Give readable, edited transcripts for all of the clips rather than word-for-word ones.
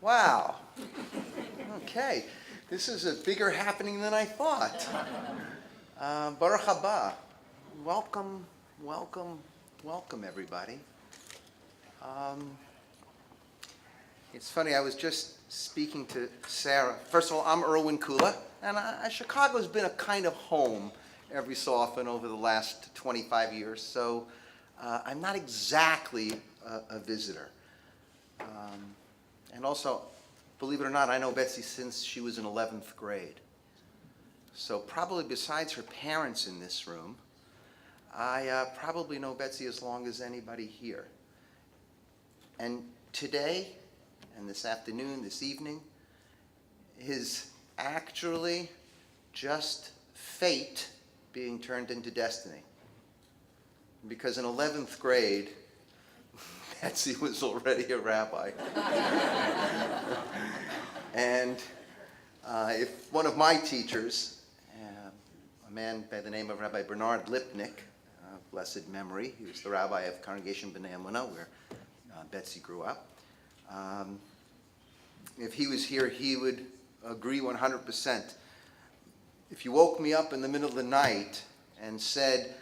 Wow. Okay. This is a bigger happening than I thought. Baruch haba. Welcome, welcome, welcome, everybody. It's funny, I was just speaking to Sarah. First of all, I'm Erwin Kula, and Chicago's been a kind of home every so often over the last 25 years, so I'm not exactly a visitor. And also, believe it or not, I know Betsy since she was in 11th grade. So probably besides her parents in this room, I probably know Betsy as long as anybody here. And today, and this afternoon, this evening, is actually just fate being turned into destiny. Because in 11th grade, Betsy was already a rabbi. And if one of my teachers, a man by the name of Rabbi Bernard Lipnick, blessed memory, he was the rabbi of Congregation B'nai Emunah, where Betsy grew up. If he was here, he would agree 100%. If you woke me up in the middle of the night and said,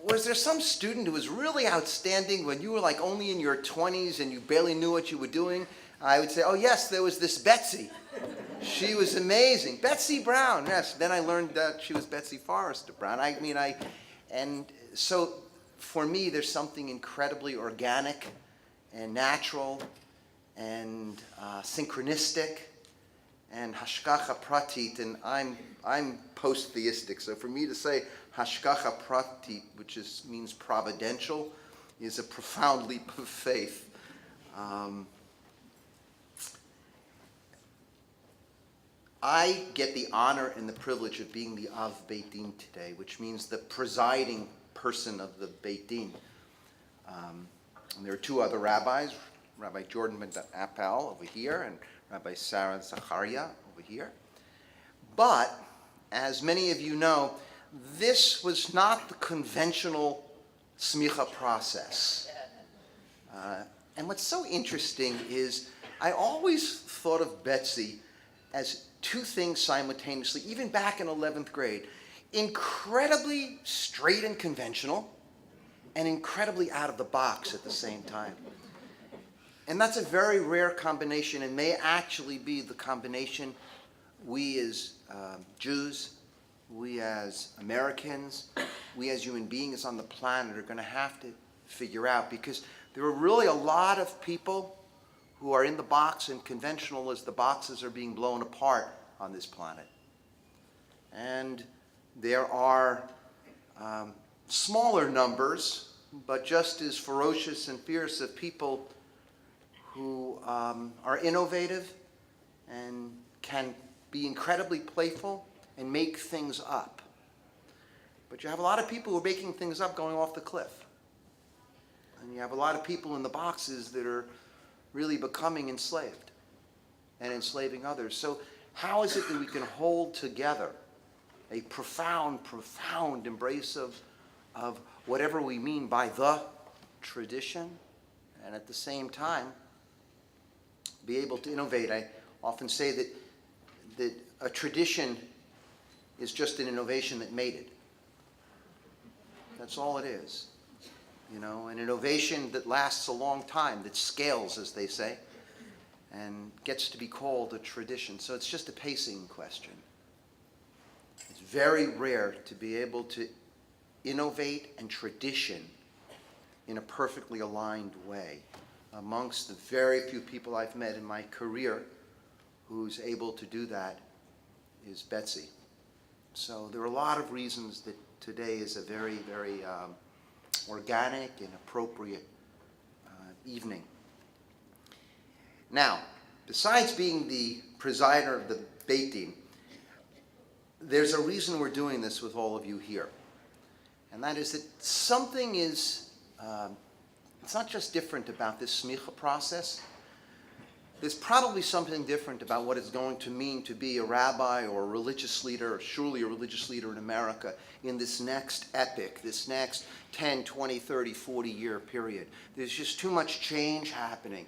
was there some student who was really outstanding when you were like only in your 20s and you barely knew what you were doing? I would say, oh yes, there was this Betsy. She was amazing. Betsy Brown, yes. Then I learned that she was Betsy Forrester Brown. And so for me, there's something incredibly organic and natural and synchronistic and hashgacha pratit, and I'm post-theistic, so for me to say hashgacha pratit, which means providential, is a profound leap of faith. I get the honor and the privilege of being the Av Beit Din today, which means the presiding person of the Beit Din. And there are two other rabbis, Rabbi Jordan ben Appel over here and Rabbi Sarah Zacharia over here. But, as many of you know, this was not the conventional Smicha process. And what's so interesting is I always thought of Betsy as two things simultaneously, even back in 11th grade. Incredibly straight and conventional, and incredibly out of the box at the same time. And that's a very rare combination, and may actually be the combination we as Jews, we as Americans, we as human beings on the planet are going to have to figure out, because there are really a lot of people who are in the box and conventional as the boxes are being blown apart on this planet. And there are smaller numbers, but just as ferocious and fierce, of people who are innovative and can be incredibly playful and make things up. But you have a lot of people who are making things up going off the cliff. And you have a lot of people in the boxes that are really becoming enslaved and enslaving others. So how is it that we can hold together a profound, profound embrace of whatever we mean by the tradition, and at the same time be able to innovate? I often say that a tradition is just an innovation that made it. That's all it is. You know, an innovation that lasts a long time, that scales, as they say, and gets to be called a tradition. So it's just a pacing question. It's very rare to be able to innovate and tradition in a perfectly aligned way. Amongst the very few people I've met in my career who's able to do that is Betsy. So there are a lot of reasons that today is a very, very organic and appropriate evening. Now, besides being the presider of the Beit Din, there's a reason we're doing this with all of you here. And that is that something is, it's not just different about this Smicha process. There's probably something different about what it's going to mean to be a rabbi or a religious leader, or surely a religious leader in America, in this next epoch, this next 10, 20, 30, 40-year period. There's just too much change happening,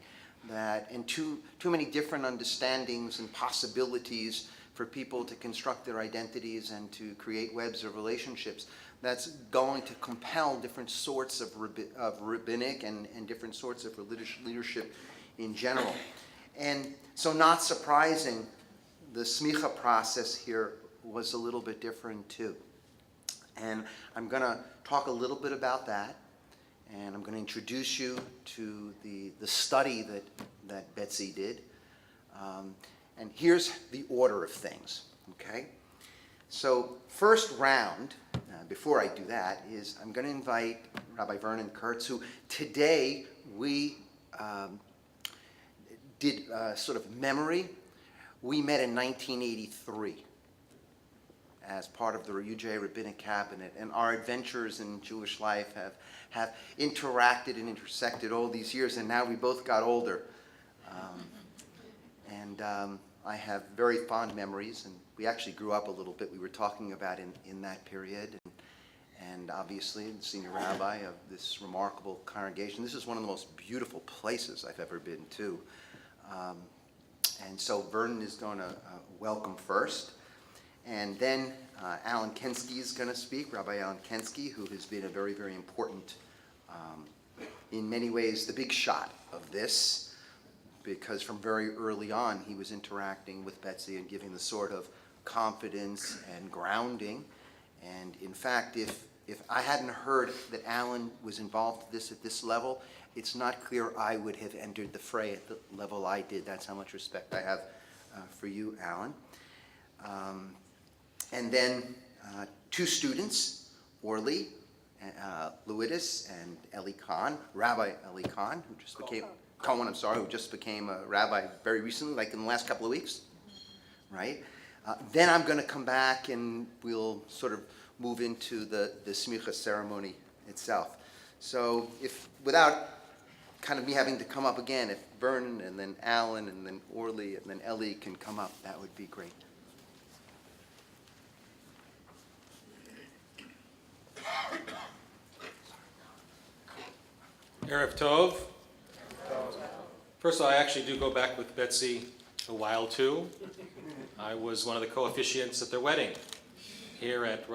and too many different understandings and possibilities for people to construct their identities and to create webs of relationships. That's going to compel different sorts of rabbinic and different sorts of religious leadership in general. And so, not surprising, the Smicha process here was a little bit different too. And I'm going to talk a little bit about that, and I'm going to introduce you to the study that Betsy did. And here's the order of things, okay? So first round, before I do that, is I'm going to invite Rabbi Vernon Kurtz, who today we did sort of memory. We met in 1983 as part of the UJ Rabbinic Cabinet, and our adventures in Jewish life have interacted and intersected all these years, and now we both got older. I have very fond memories, and we actually grew up a little bit. We were talking about in that period, and obviously the senior rabbi of this remarkable congregation. This is one of the most beautiful places I've ever been to. And so Vernon is going to welcome first, and then Alan Kensky is going to speak, Rabbi Alan Kensky, who has been a very, very important, in many ways, the big shot of this, because from very early on he was interacting with Betsy and giving the sort of confidence and grounding. And in fact, if I hadn't heard that Alan was involved in this at this level, it's not clear I would have entered the fray at the level I did. That's how much respect I have for you, Alan. And then two students, Orly Lewis and Eli Kahn, Rabbi Eli Kahn, who just became Cohen, I'm sorry, who just became a rabbi very recently, like in the last couple of weeks, right? Then I'm going to come back and we'll sort of move into the Smicha ceremony itself. So if, without kind of me having to come up again, if Vernon and then Alan and then Orly and then Ellie can come up, that would be great. Erev Tov. First of all, I actually do go back with Betsy a while too. I was one of the co-officiants at their wedding here at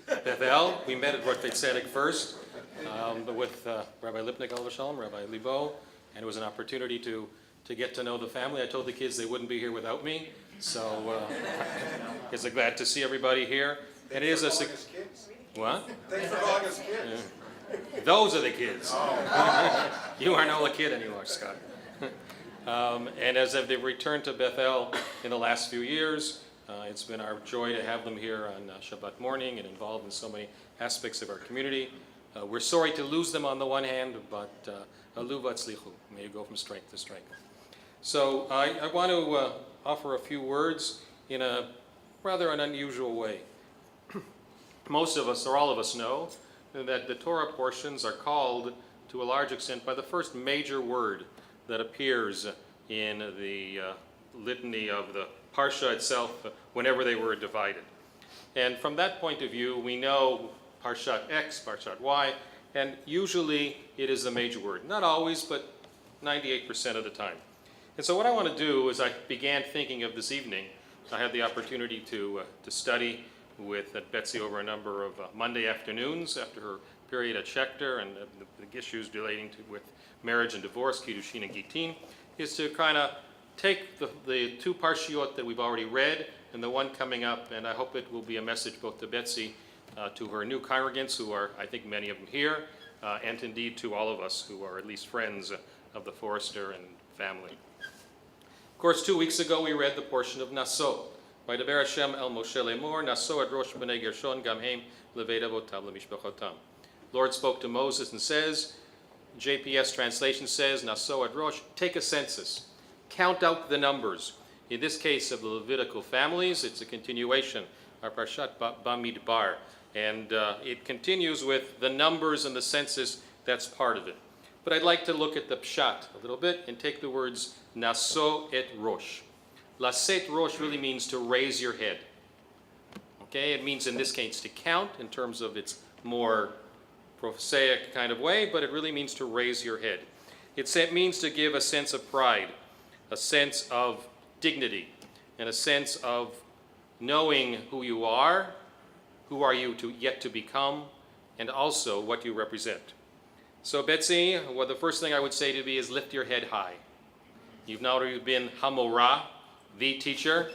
Bethel. We met at Rotfei Tzedek first, but with Rabbi Lipnik, Alav Shalom, Rabbi Libo, and it was an opportunity to get to know the family. I told the kids they wouldn't be here without me, so it's glad to see everybody here. And it is a what? Thanks for calling us kids. Yeah. Those are the kids. You aren't all a kid anymore, Scott. And as they've returned to Bethel in the last few years, it's been our joy to have them here on Shabbat morning and involved in so many aspects of our community. We're sorry to lose them on the one hand, but alu v'atzlichu, may you go from strength to strength. So I want to offer a few words in a rather an unusual way. Most of us, or all of us, know that the Torah portions are called to a large extent by the first major word that appears in the litany of the Parsha itself whenever they were divided. And from that point of view, we know Parshat X, Parshat Y, and usually it is the major word. Not always, but 98% of the time. And so what I want to do is I began thinking of this evening. I had the opportunity to study with Betsy over a number of Monday afternoons after her period at Schechter and the issues relating with marriage and divorce, Kiddushin and Gitin, is to kind of take the two parshiot that we've already read and the one coming up, and I hope it will be a message both to Betsy, to her new congregants, who are, I think, many of them here, and indeed to all of us who are at least friends of the Forrester and family. Of course, 2 weeks ago we read the portion of Naso. Vaydaber Hashem el Moshe lemor, Naso ad rosh b'nei Gershon gam heim levei avotam lemishpachotam. Lord spoke to Moses and says, JPS translation says, Naso ad rosh, take a census. Count out the numbers. In this case of the Levitical families, it's a continuation of Parshat Bamidbar. And it continues with the numbers and the census, that's part of it. But I'd like to look at the pshat a little bit and take the words Naso et rosh. Laset rosh really means to raise your head. Okay, it means in this case to count in terms of its more prosaic kind of way, but it really means to raise your head. It means to give a sense of pride, a sense of dignity, and a sense of knowing who you are you yet to become, and also what you represent. So Betsy, well, the first thing I would say to you is lift your head high. You've now already been Hamorah, the teacher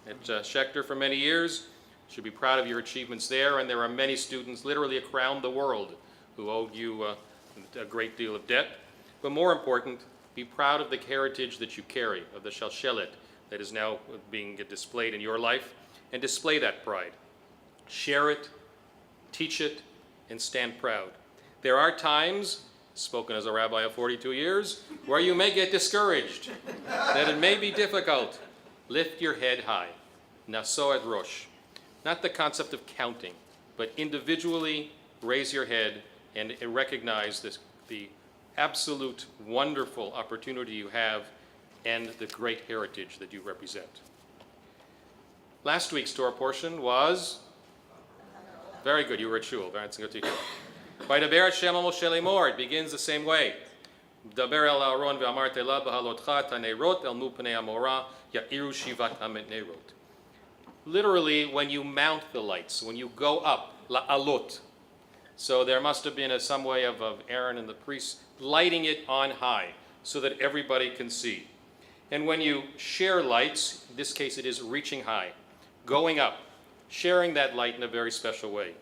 at Schechter for many years. You should be proud of your achievements there, and there are many students literally around the world who owe you a great deal of debt. But more important, be proud of the heritage that you carry, of the shalshelet that is now being displayed in your life, and display that pride. Share it, teach it, and stand proud. There are times, spoken as a rabbi of 42 years, where you may get discouraged, that it may be difficult. Lift your head high. Naso ad rosh. Not the concept of counting, but individually raise your head and recognize the absolute wonderful opportunity you have and the great heritage that you represent. Last week's Torah portion was very good. You were at shul. Vaydaber Hashem el Moshe lemor. It begins the same way. Daber el Aaron ve'amarte la b'halotcha taneirot el mu pnei Amorah ya'iru shivat haneirot. Literally, when you mount the lights, when you go up, la'alot. So there must have been some way of Aaron and the priests lighting it on high so that everybody can see. And when you share lights, in this case it is reaching high, going up, sharing that light in a very special way.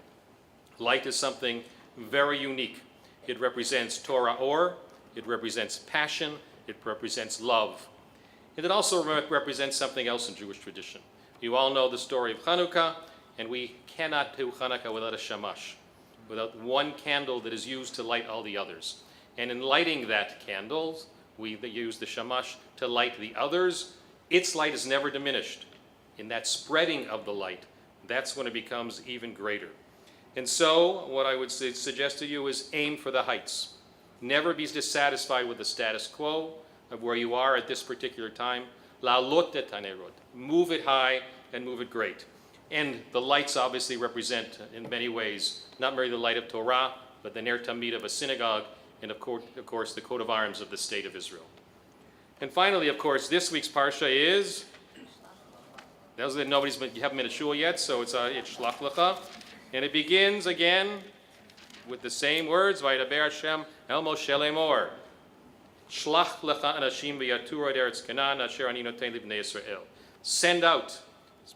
Light is something very unique. It represents Torah or, it represents passion, it represents love. And it also represents something else in Jewish tradition. You all know the story of Hanukkah, and we cannot do Hanukkah without a shamash. without one candle that is used to light all the others. And in lighting that candle, we use the shamash to light the others. Its light is never diminished. In that spreading of the light, that's when it becomes even greater. And so, what I would suggest to you is aim for the heights. Never be dissatisfied with the status quo of where you are at this particular time. La'alot et hanerot. Move it high and move it great. And the lights obviously represent, in many ways, not merely the light of Torah, but the ner tamid of a synagogue, and of course, the coat of arms of the state of Israel. And finally, of course, this week's parsha is, those that you haven't been to shul yet, so it's Shlach Lecha. And it begins again with the same words, Vayidaber Hashem el Moshe lemor. Shlach lecha anashim v'yatura et Eretz Canaan asher ani noten libnei Yisrael. Send out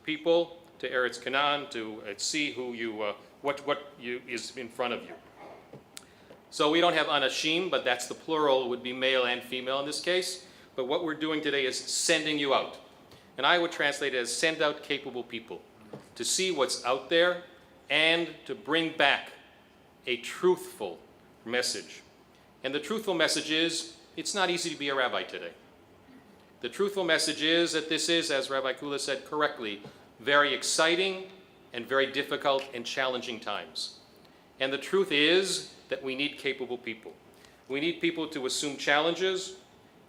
people to Eretz Canaan to see who what is in front of you. So we don't have anashim, but that's the plural. It would be male and female in this case. But what we're doing today is sending you out. And I would translate it as send out capable people to see what's out there and to bring back a truthful message. And the truthful message is, it's not easy to be a rabbi today. The truthful message is that this is, as Rabbi Kula said correctly, very exciting and very difficult and challenging times. And the truth is that we need capable people. We need people to assume challenges,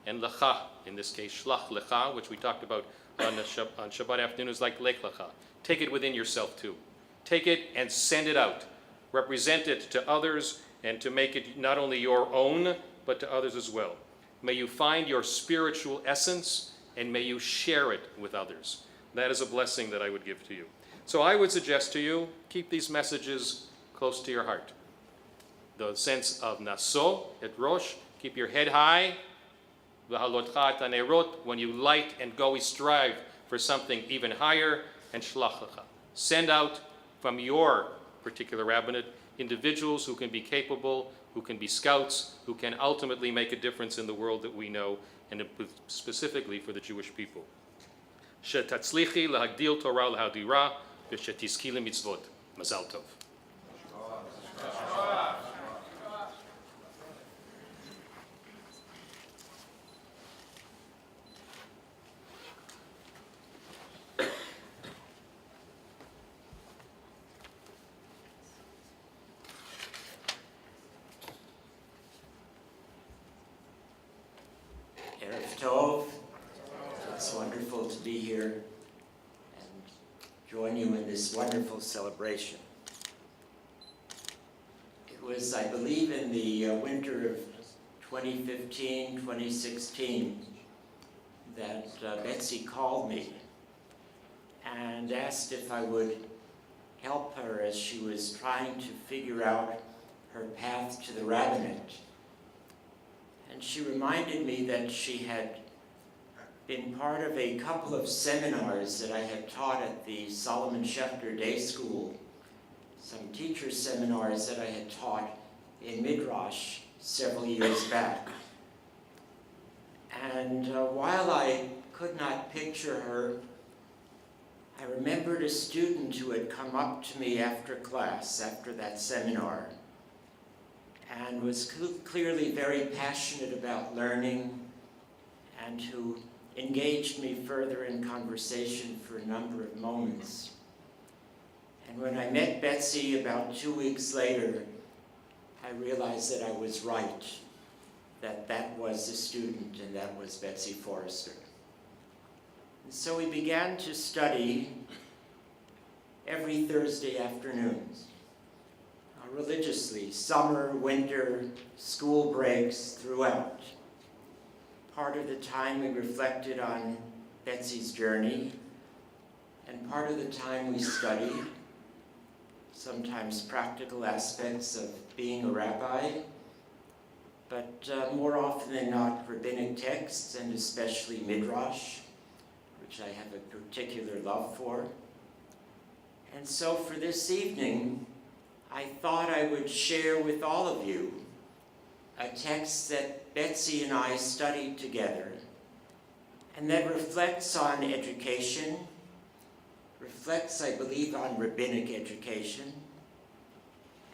and lecha, in this case, shlach lecha, which we talked about on Shabbat afternoon, is like lech lecha. Take it within yourself too. Take it and send it out. Represent it to others and to make it not only your own, but to others as well. May you find your spiritual essence and may you share it with others. That is a blessing that I would give to you. So I would suggest to you, keep these messages close to your heart. The sense of naso, et rosh, keep your head high. V'halotcha et hanerot, when you light and go, we strive for something even higher. And shlach lecha. Send out from your particular rabbinate individuals who can be capable, who can be scouts, who can ultimately make a difference in the world that we know, and specifically for the Jewish people. Shetatzlichi lahagdil Torah lahadira, v'shetizki lemitzvot. Mazal tov. Erev Tov. It's wonderful to be here and join you in this wonderful celebration. It was, I believe, in the winter of 2015, 2016 that Betsy called me and asked if I would help her as she was trying to figure out her path to the rabbinate. And she reminded me that she had been part of a couple of seminars that I had taught at the Solomon Schechter Day School, some teacher seminars that I had taught in Midrash several years back. And while I could not picture her, I remembered a student who had come up to me after class, after that seminar, and was clearly very passionate about learning, and who engaged me further in conversation for a number of moments. And when I met Betsy about 2 weeks later, I realized that I was right, that that was the student and that was Betsy Forrester. And so we began to study every Thursday afternoons, religiously, summer, winter, school breaks, throughout. Part of the time we reflected on Betsy's journey, and part of the time we studied, sometimes practical aspects of being a rabbi, but more often than not, rabbinic texts, and especially Midrash, which I have a particular love for. And so for this evening, I thought I would share with all of you a text that Betsy and I studied together, and that reflects on reflects, I believe, on rabbinic education,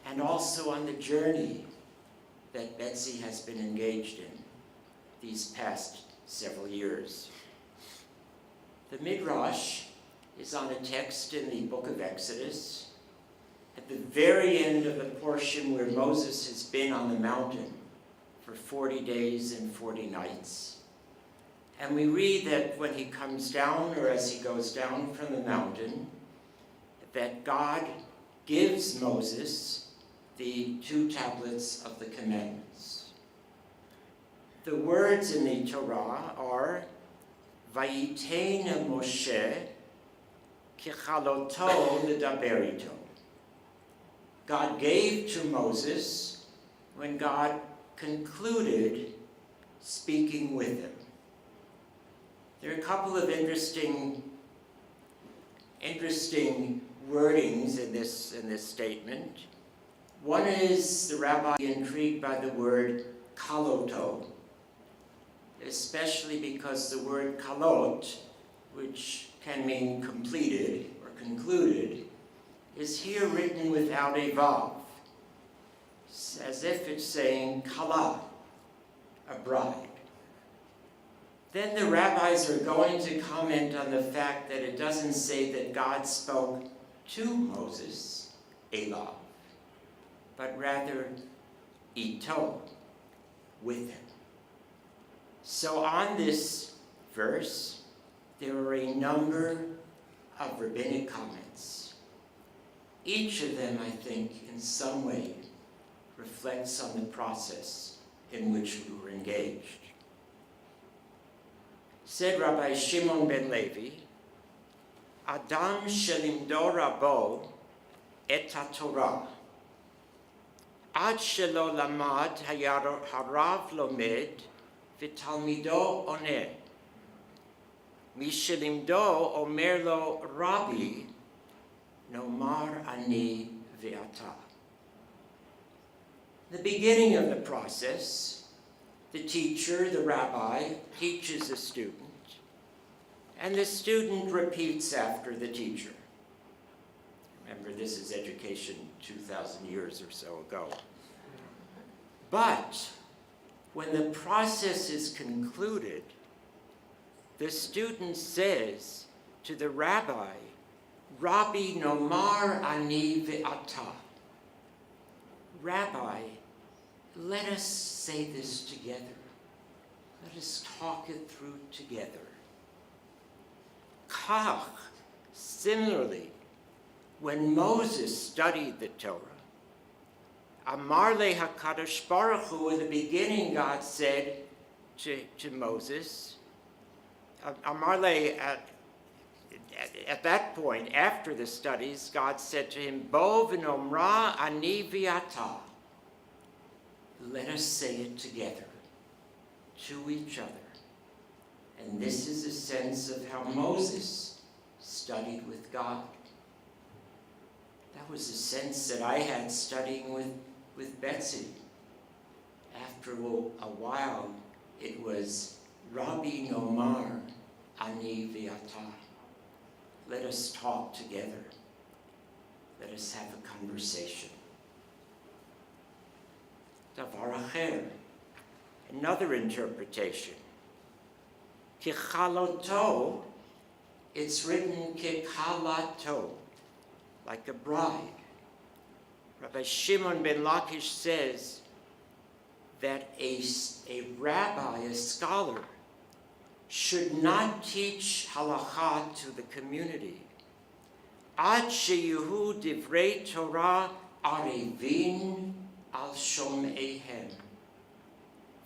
and also on the journey that Betsy has been engaged in these past several years. The Midrash is on a text in the book of Exodus, at the very end of the portion where Moses has been on the mountain for 40 days and 40 nights. And we read that when he comes down, or as he goes down from the mountain, that God gives Moses the 2 tablets of the commandments. The words in the Torah are, Vayitein Moshe kichaloto ledaber ito. God gave to Moses when God concluded speaking with him. There are a couple of interesting wordings in this statement. One is the rabbi intrigued by the word kaloto, especially because the word kalot, which can mean completed or concluded, is here written without a vav, as if it's saying kala, a bride. Then the rabbis are going to comment on the fact that it doesn't say that God spoke to Moses, Elav, but rather ito, with him. So on this verse, there are a number of rabbinic comments. Each of them, I think, in some way reflects on the process in which we were engaged. Said Rabbi Shimon ben Levi, Adam shelimdo rabo et haTorah, ad shelo lamad harav lomed v'talmido oneh. Mishelimdo omer lo Rabbi, nomar ani ve'ata. The beginning of the process, the teacher, the rabbi, teaches the student, and the student repeats after the teacher. Remember, this is education 2,000 years or so ago. But when the process is concluded, the student says to the rabbi, Rabbi nomar ani ve'ata. Rabbi, let us say this together. Let us talk it through together. Kach, similarly, when Moses studied the Torah, Amar le HaKadosh Baruch Hu, in the beginning God said to Moses, Amar le, at that point, after the studies, God said to him, Bo v'nomra ani v'ata. Let us say it together, to each other. And this is a sense of how Moses studied with God. That was a sense that I had studying with Betsy. After a while, it was Rabbi nomar ani v'ata. Let us talk together. Let us have a conversation. Davar acher, another interpretation. Kichaloto, it's written kichalato, like a bride. Rabbi Shimon ben Lakish says that a rabbi, a scholar, should not teach halakha to the community. Ad sheyehu divrei Torah arevin al shom'ehem.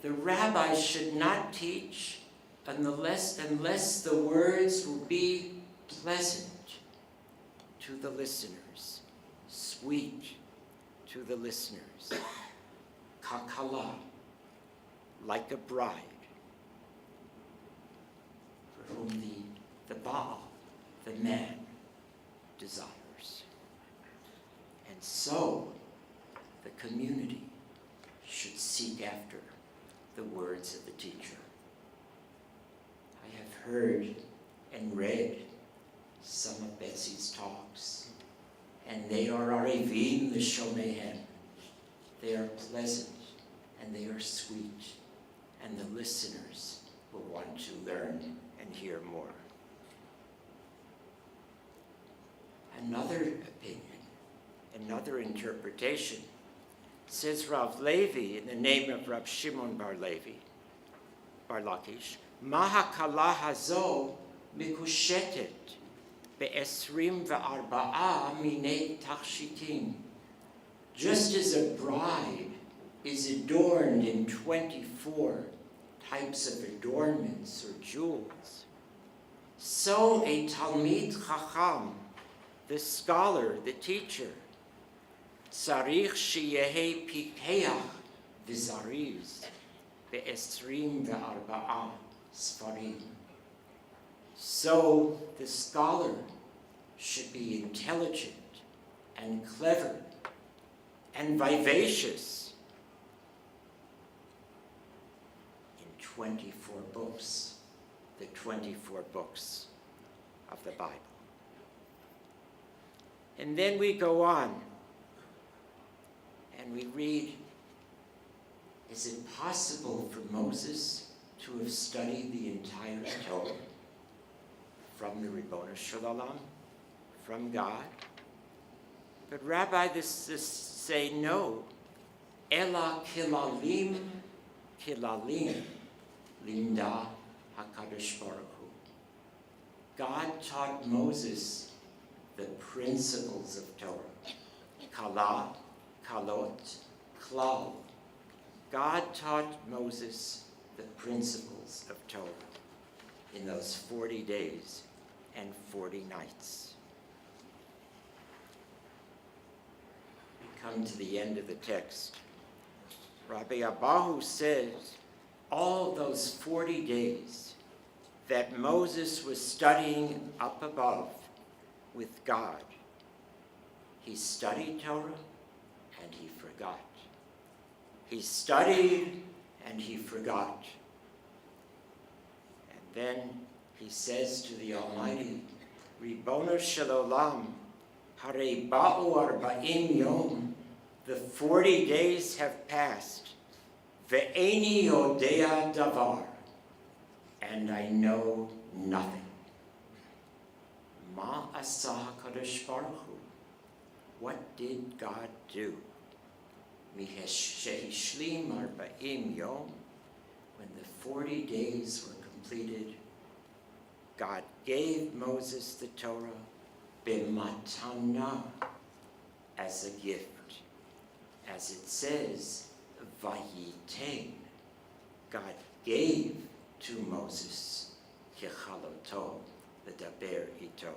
The rabbi should not teach unless the words will be pleasant to the listeners, sweet to the listeners. Kakala, like a bride, for whom the Baal, the man, desires. And so, the community should seek after the words of the teacher. I have heard and read some of Betsy's talks, and they are arevim l'shomehem. They are pleasant and they are sweet, and the listeners will want to learn and hear more. Another opinion, another interpretation, says Rav Levi in the name of Rav Shimon Bar Lakish, Mahakala hazo mikushetet ב-24 מיני תכשיטים. Just as a bride is adorned in 24 types of adornments or jewels, so a Talmid Chacham, the scholar, the teacher, צריך שיהיה פיקח וזריז ב-24 ספרים. So the scholar should be intelligent and clever and vivacious in 24 books, the 24 books of the Bible. And then we go on and we read, is it possible for Moses to have studied the entire Torah from the Ribono Shel Olam, from God? But Rabbi, this say no. Ela kilalim limda HaKadosh Baruch Hu. God taught Moses the principles of Torah. Kala, kalot, klal. God taught Moses the principles of Torah in those 40 days and 40 nights. We come to the end of the text. Rabbi Abahu says all those 40 days that Moses was studying up above with God, he studied Torah and he forgot. He studied and he forgot. And then he says to the Almighty, Ribono Shel Olam, Harei ba'u 40 yom, the 40 days have passed, ve'eni yodea davar, and I know nothing. Ma asa HaKadosh Baruch Hu, what did God do? Miheshlim 40 yom, when the 40 days were completed, God gave Moses the Torah b'matana, as a gift. As it says, vayitein, God gave to Moses kechaloto, the daber ito,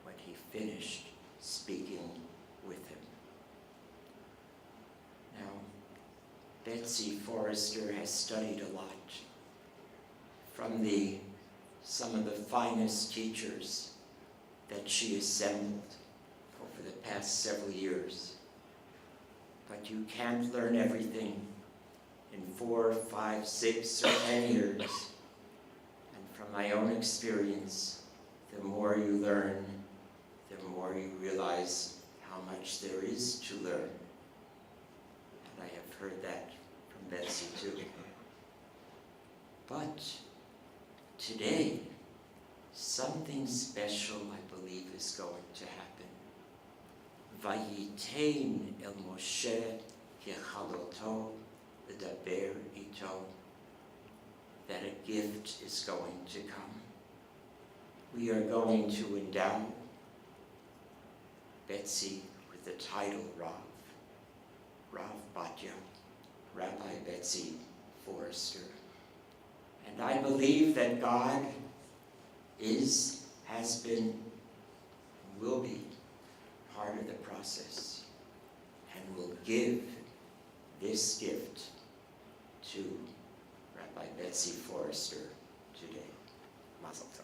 when he finished speaking with him. Now, Betsy Forrester has studied a lot from some of the finest teachers that she assembled over the past several years. But you can't learn everything in 4, 5, 6, or 10 years. And from my own experience, the more you learn, the more you realize how much there is to learn. And I have heard that from Betsy too. But today, something special, I believe, is going to happen. Vayitein el Moshe kechaloto ledaber ito, that a gift is going to come. We are going to endow Betsy with the title Rav Batya, Rabbi Betsy Forrester. And I believe that God has been, will be part of the process, and will give this gift to Rabbi Betsy Forrester today. Mazel tov.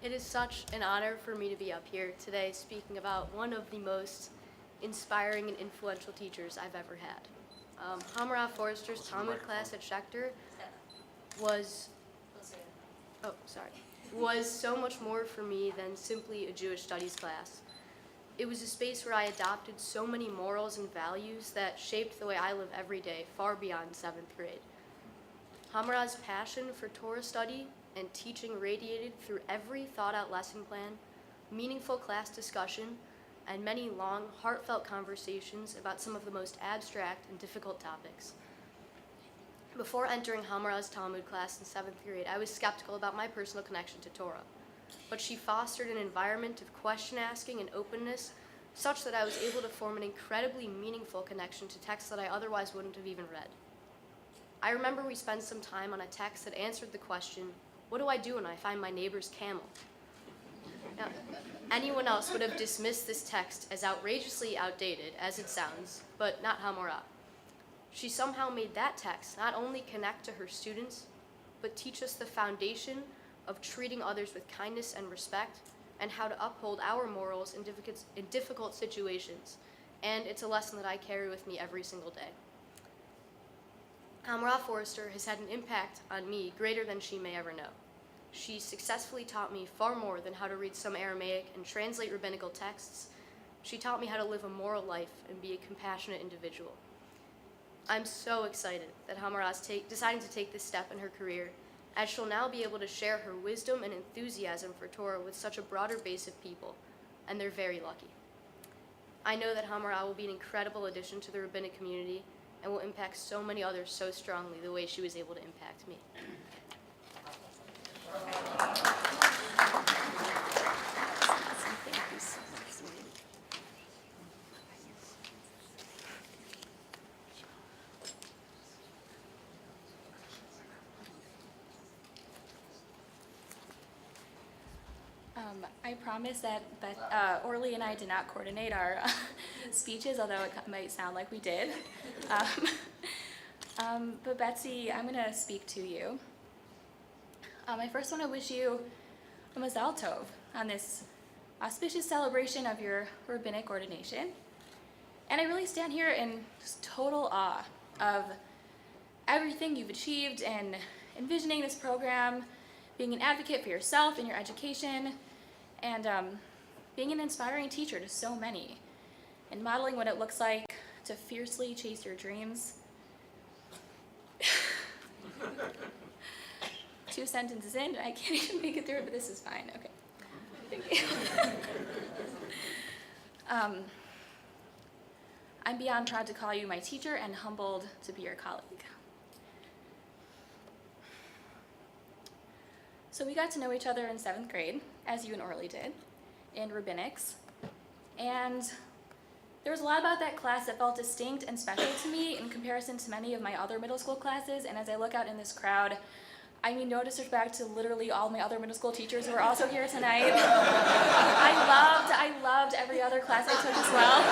It is such an honor for me to be up here today speaking about one of the most inspiring and influential teachers I've ever had. Hamra Forrester's Talmud class at Schechter was so much more for me than simply a Jewish studies class. It was a space where I adopted so many morals and values that shaped the way I live every day, far beyond 7th grade. Hamra's passion for Torah study and teaching radiated through every thought-out lesson plan, meaningful class discussion, and many long, heartfelt conversations about some of the most abstract and difficult topics. Before entering Hamra's Talmud class in 7th grade, I was skeptical about my personal connection to Torah, but she fostered an environment of question-asking and openness such that I was able to form an incredibly meaningful connection to texts that I otherwise wouldn't have even read. I remember we spent some time on a text that answered the question, what do I do when I find my neighbor's camel? Now, anyone else would have dismissed this text as outrageously outdated, as it sounds, but not Hamra. She somehow made that text not only connect to her students, but teach us the foundation of treating others with kindness and respect, and how to uphold our morals in difficult situations. And it's a lesson that I carry with me every single day. Hamra Forrester has had an impact on me greater than she may ever know. She successfully taught me far more than how to read some Aramaic and translate rabbinical texts. She taught me how to live a moral life and be a compassionate individual. I'm so excited that Hamra is deciding to take this step in her career, as she'll now be able to share her wisdom and enthusiasm for Torah with such a broader base of people, and they're very lucky. I know that Hamra will be an incredible addition to the rabbinic community and will impact so many others so strongly the way she was able to impact me. I promise that Orly and I did not coordinate our speeches, although it might sound like we did. But Betsy, I'm going to speak to you. I first want to wish you a Mazal Tov on this auspicious celebration of your rabbinic ordination. And I really stand here in just total awe of everything you've achieved in envisioning this program, being an advocate for yourself and your education, and being an inspiring teacher to so many, and modeling what it looks like to fiercely chase your dreams. 2 sentences in, I can't even make it through it, but this is fine. Okay. Thank you. I'm beyond proud to call you my teacher and humbled to be your colleague. So we got to know each other in 7th grade, as you and Orly did, in rabbinics. And there was a lot about that class that felt distinct and special to me in comparison to many of my other middle school classes. And as I look out in this crowd, I mean no disrespect to literally all my other middle school teachers who are also here tonight. I loved every other class I took as well.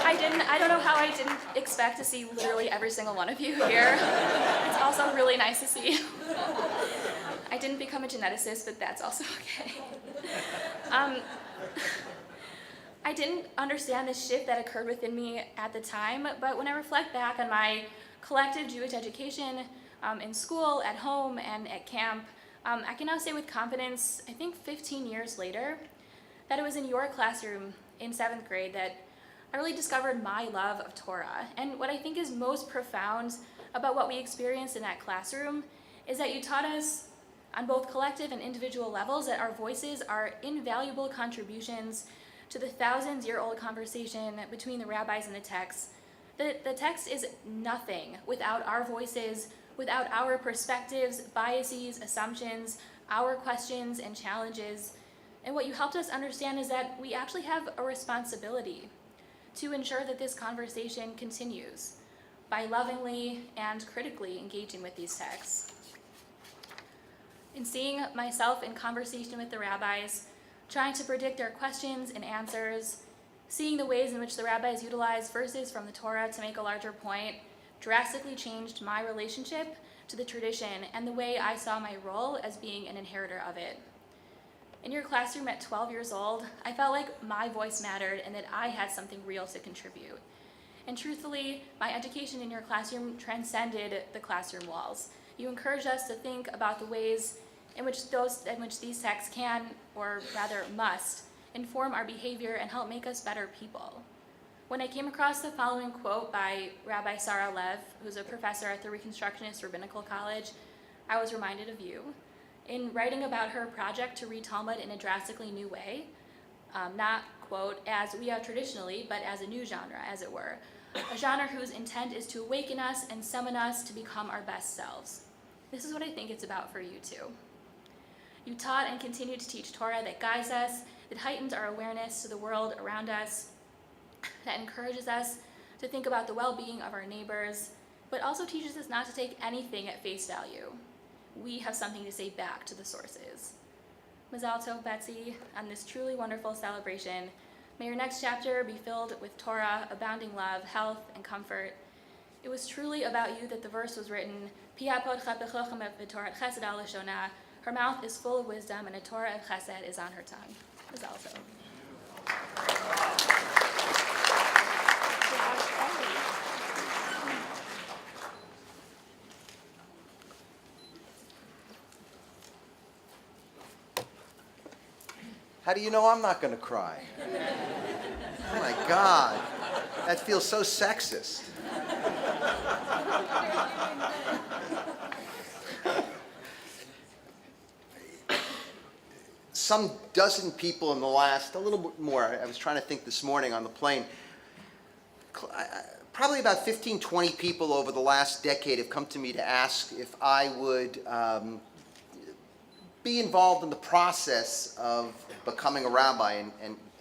I don't know how I didn't expect to see literally every single one of you here. It's also really nice to see you. I didn't become a geneticist, but that's also okay. I didn't understand the shift that occurred within me at the time, but when I reflect back on my collective Jewish education in school, at home, and at camp, I can now say with confidence, I think 15 years later, that it was in your classroom in 7th grade that I really discovered my love of Torah. And what I think is most profound about what we experienced in that classroom is that you taught us on both collective and individual levels that our voices are invaluable contributions to the thousands-year-old conversation between the rabbis and the text. The text is nothing without our voices, without our perspectives, biases, assumptions, our questions and challenges. And what you helped us understand is that we actually have a responsibility to ensure that this conversation continues by lovingly and critically engaging with these texts. In seeing myself in conversation with the rabbis, trying to predict their questions and answers, seeing the ways in which the rabbis utilize verses from the Torah to make a larger point, drastically changed my relationship to the tradition and the way I saw my role as being an inheritor of it. In your classroom at 12 years old, I felt like my voice mattered and that I had something real to contribute. And truthfully, my education in your classroom transcended the classroom walls. You encouraged us to think about the ways in which these texts can, or rather must, inform our behavior and help make us better people. When I came across the following quote by Rabbi Sarah Lev, who's a professor at the Reconstructionist Rabbinical College, I was reminded of you. In writing about her project to read Talmud in a drastically new way, not, quote, as we have traditionally, but as a new genre, as it were, a genre whose intent is to awaken us and summon us to become our best selves. This is what I think it's about for you too. You taught and continue to teach Torah that guides us, that heightens our awareness to the world around us, that encourages us to think about the well-being of our neighbors, but also teaches us not to take anything at face value. We have something to say back to the sources. Mazal tov, Betsy, on this truly wonderful celebration. May your next chapter be filled with Torah, abounding love, health, and comfort. It was truly about you that the verse was written, her mouth is full of wisdom, and a Torah of chesed is on her tongue. Mazal tov. How do you know I'm not going to cry? Oh my God, that feels so sexist. Some dozen people in the last, a little bit more, I was trying to think this morning on the plane, probably about 15, 20 people over the last decade have come to me to ask if I would be involved in the process of becoming a rabbi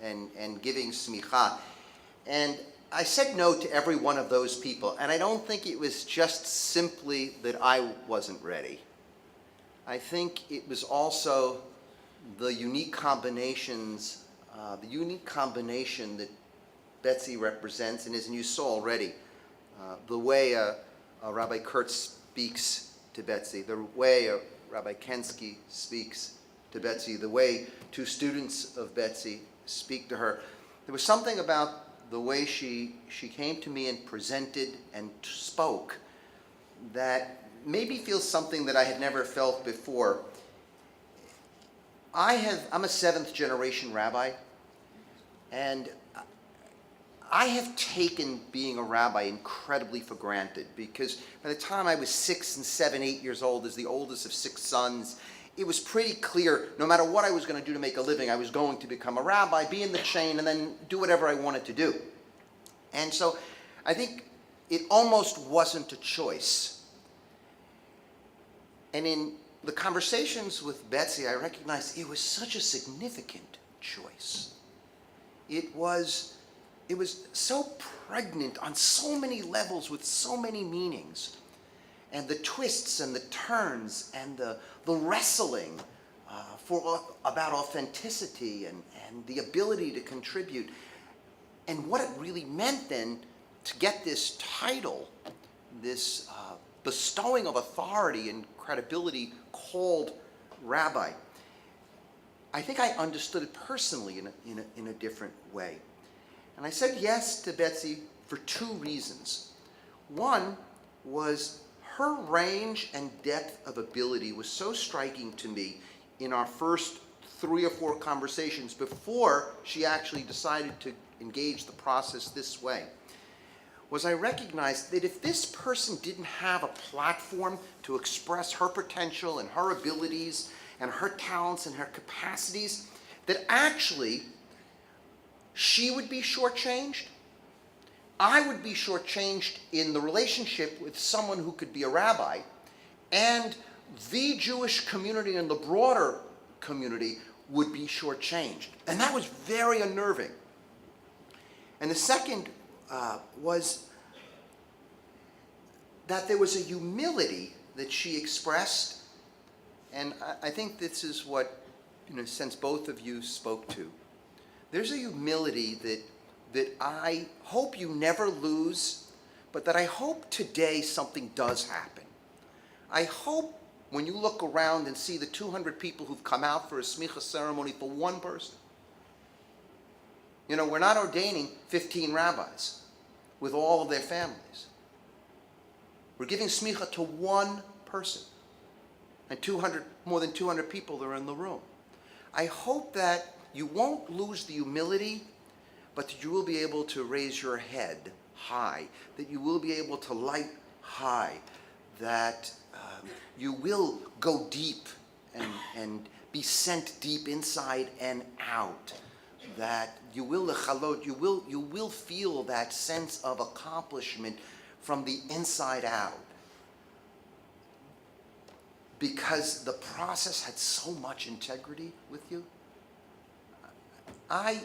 and giving Smicha. And I said no to every one of those people, and I don't think it was just simply that I wasn't ready. I think it was also the unique combination that Betsy represents, and as you saw already, the way Rabbi Kurtz speaks to Betsy, the way Rabbi Kensky speaks to Betsy, the way two students of Betsy speak to her. There was something about the way she came to me and presented and spoke that made me feel something that I had never felt before. I'm a seventh generation rabbi, and I have taken being a rabbi incredibly for granted, because by the time I was 6 and 7, 8 years old, as the oldest of 6 sons, it was pretty clear no matter what I was going to do to make a living, I was going to become a rabbi, be in the chain, and then do whatever I wanted to do. And so I think it almost wasn't a choice. And in the conversations with Betsy, I recognized it was such a significant choice. It was so pregnant on so many levels with so many meanings. And the twists and the turns and the wrestling about authenticity and the ability to contribute. And what it really meant then to get this title, this bestowing of authority and credibility called rabbi. I think I understood it personally in a different way. And I said yes to Betsy for 2 reasons. One was her range and depth of ability was so striking to me in our first 3 or 4 conversations before she actually decided to engage the process this way, was I recognized that if this person didn't have a platform to express her potential and her abilities and her talents and her capacities, that actually she would be shortchanged. I would be shortchanged in the relationship with someone who could be a rabbi, and the Jewish community and the broader community would be shortchanged. And that was very unnerving. And the second was that there was a humility that she expressed, and I think this is what, since both of you spoke to. There's a humility that I hope you never lose, but that I hope today something does happen. I hope when you look around and see the 200 people who've come out for a smicha ceremony for one person. You know, we're not ordaining 15 rabbis with all of their families. We're giving smicha to one person. And more than 200 people are in the room. I hope that you won't lose the humility, but that you will be able to raise your head high, that you will be able to light high, that you will go deep and be sent deep inside and out, that you will you will feel that sense of accomplishment from the inside out, because the process had so much integrity with you. I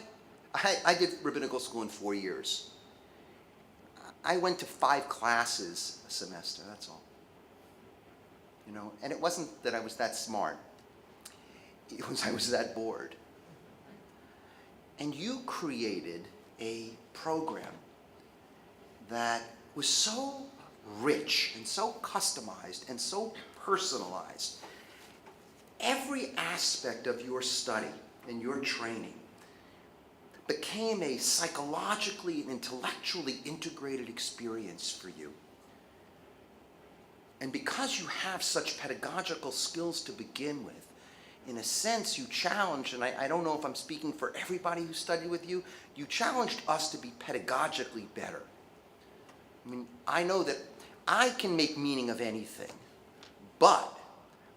did rabbinical school in 4 years. I went to 5 classes a semester, that's all. You know, and it wasn't that I was that smart. It was I was that bored. And you created a program that was so rich and so customized and so personalized. Every aspect of your study and your training became a psychologically and intellectually integrated experience for you. And because you have such pedagogical skills to begin with, in a sense you challenged, and I don't know if I'm speaking for everybody who studied with you, you challenged us to be pedagogically better. I mean, I know that I can make meaning of anything, but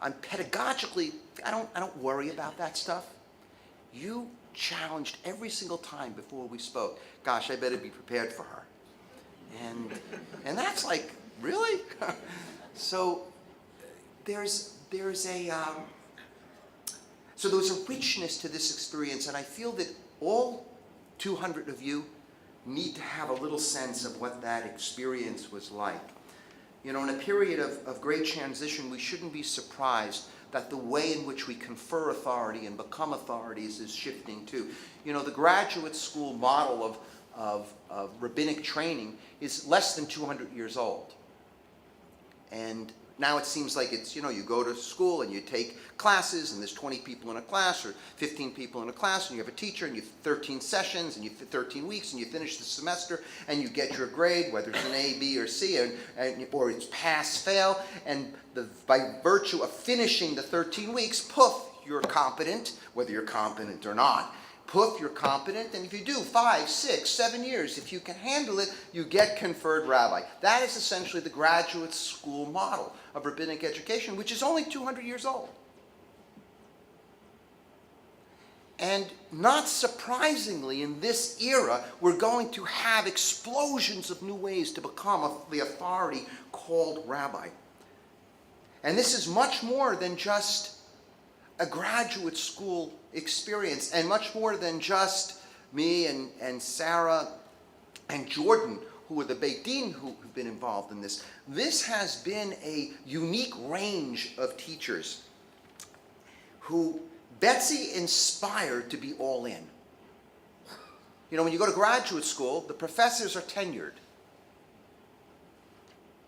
I'm pedagogically, I don't worry about that stuff. You challenged every single time before we spoke. Gosh, I better be prepared for her. And that's like, really? So there was a richness to this experience, and I feel that all 200 of you need to have a little sense of what that experience was like. You know, in a period of great transition, we shouldn't be surprised that the way in which we confer authority and become authorities is shifting too. You know, the graduate school model of rabbinic training is less than 200 years old. And now it seems like it's, you know, you go to school and you take classes and there's 20 people in a class or 15 people in a class and you have a teacher and you have 13 sessions and you have 13 weeks and you finish the semester and you get your grade, whether it's an A, B, or C, or it's pass, fail, and by virtue of finishing the 13 weeks, poof, you're competent, whether you're competent or not. Poof, you're competent, and if you do 5, 6, 7 years, if you can handle it, you get conferred rabbi. That is essentially the graduate school model of rabbinic education, which is only 200 years old. And not surprisingly, in this era, we're going to have explosions of new ways to become the authority called rabbi. And this is much more than just a graduate school experience, and much more than just me and Sarah and Jordan, who are the Beit Din who've been involved in this. This has been a unique range of teachers who Betsy inspired to be all in. You know, when you go to graduate school, the professors are tenured.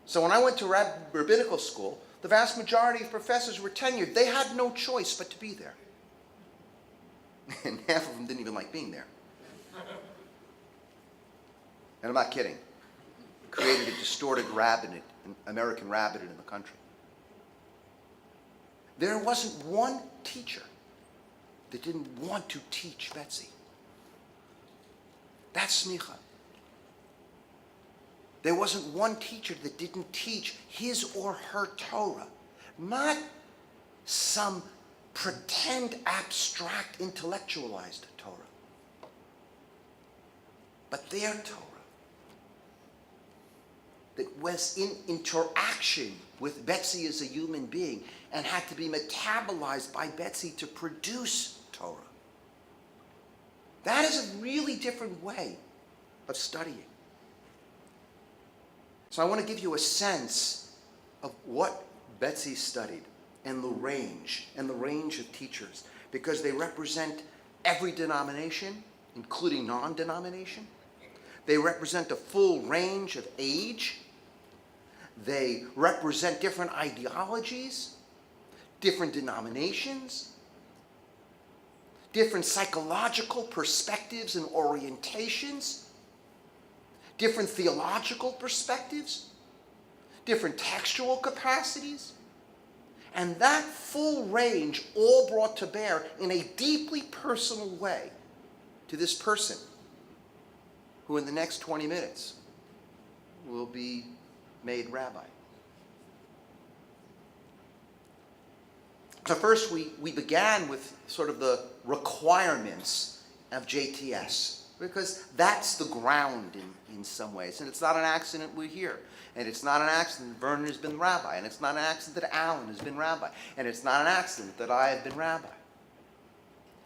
So when I went to rabbinical school, the vast majority of professors were tenured. They had no choice but to be there. And half of them didn't even like being there. And I'm not kidding. Created a distorted rabbinate, an American rabbinate in the country. There wasn't one teacher that didn't want to teach Betsy. That's Smicha. There wasn't one teacher that didn't teach his or her Torah. Not some pretend abstract intellectualized Torah, but their Torah that was in interaction with Betsy as a human being and had to be metabolized by Betsy to produce Torah. That is a really different way of studying. So I want to give you a sense of what Betsy studied and the range of teachers, because they represent every denomination, including non-denomination. They represent a full range of age. They represent different ideologies, different denominations, different psychological perspectives and orientations, different theological perspectives, different textual capacities, and that full range all brought to bear in a deeply personal way to this person who in the next 20 minutes will be made rabbi. So first we began with sort of the requirements of JTS, because that's the ground in some ways. And it's not an accident we're here. And it's not an accident that Vernon has been rabbi. And it's not an accident that Alan has been rabbi. And it's not an accident that I have been rabbi.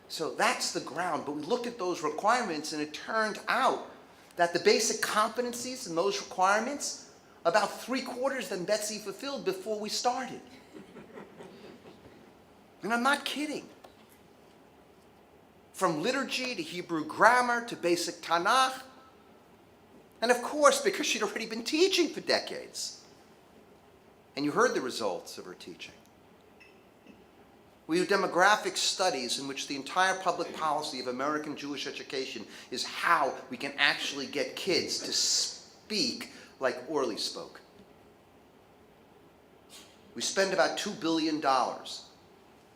So that's the ground. But we looked at those requirements, and it turned out that the basic competencies in those requirements, about 3/4 of them Betsy fulfilled before we started. And I'm not kidding. From liturgy to Hebrew grammar to basic Tanakh. And of course, because she'd already been teaching for decades. And you heard the results of her teaching. We do demographic studies in which the entire public policy of American Jewish education is how we can actually get kids to speak like Orly spoke. We spend about $2 billion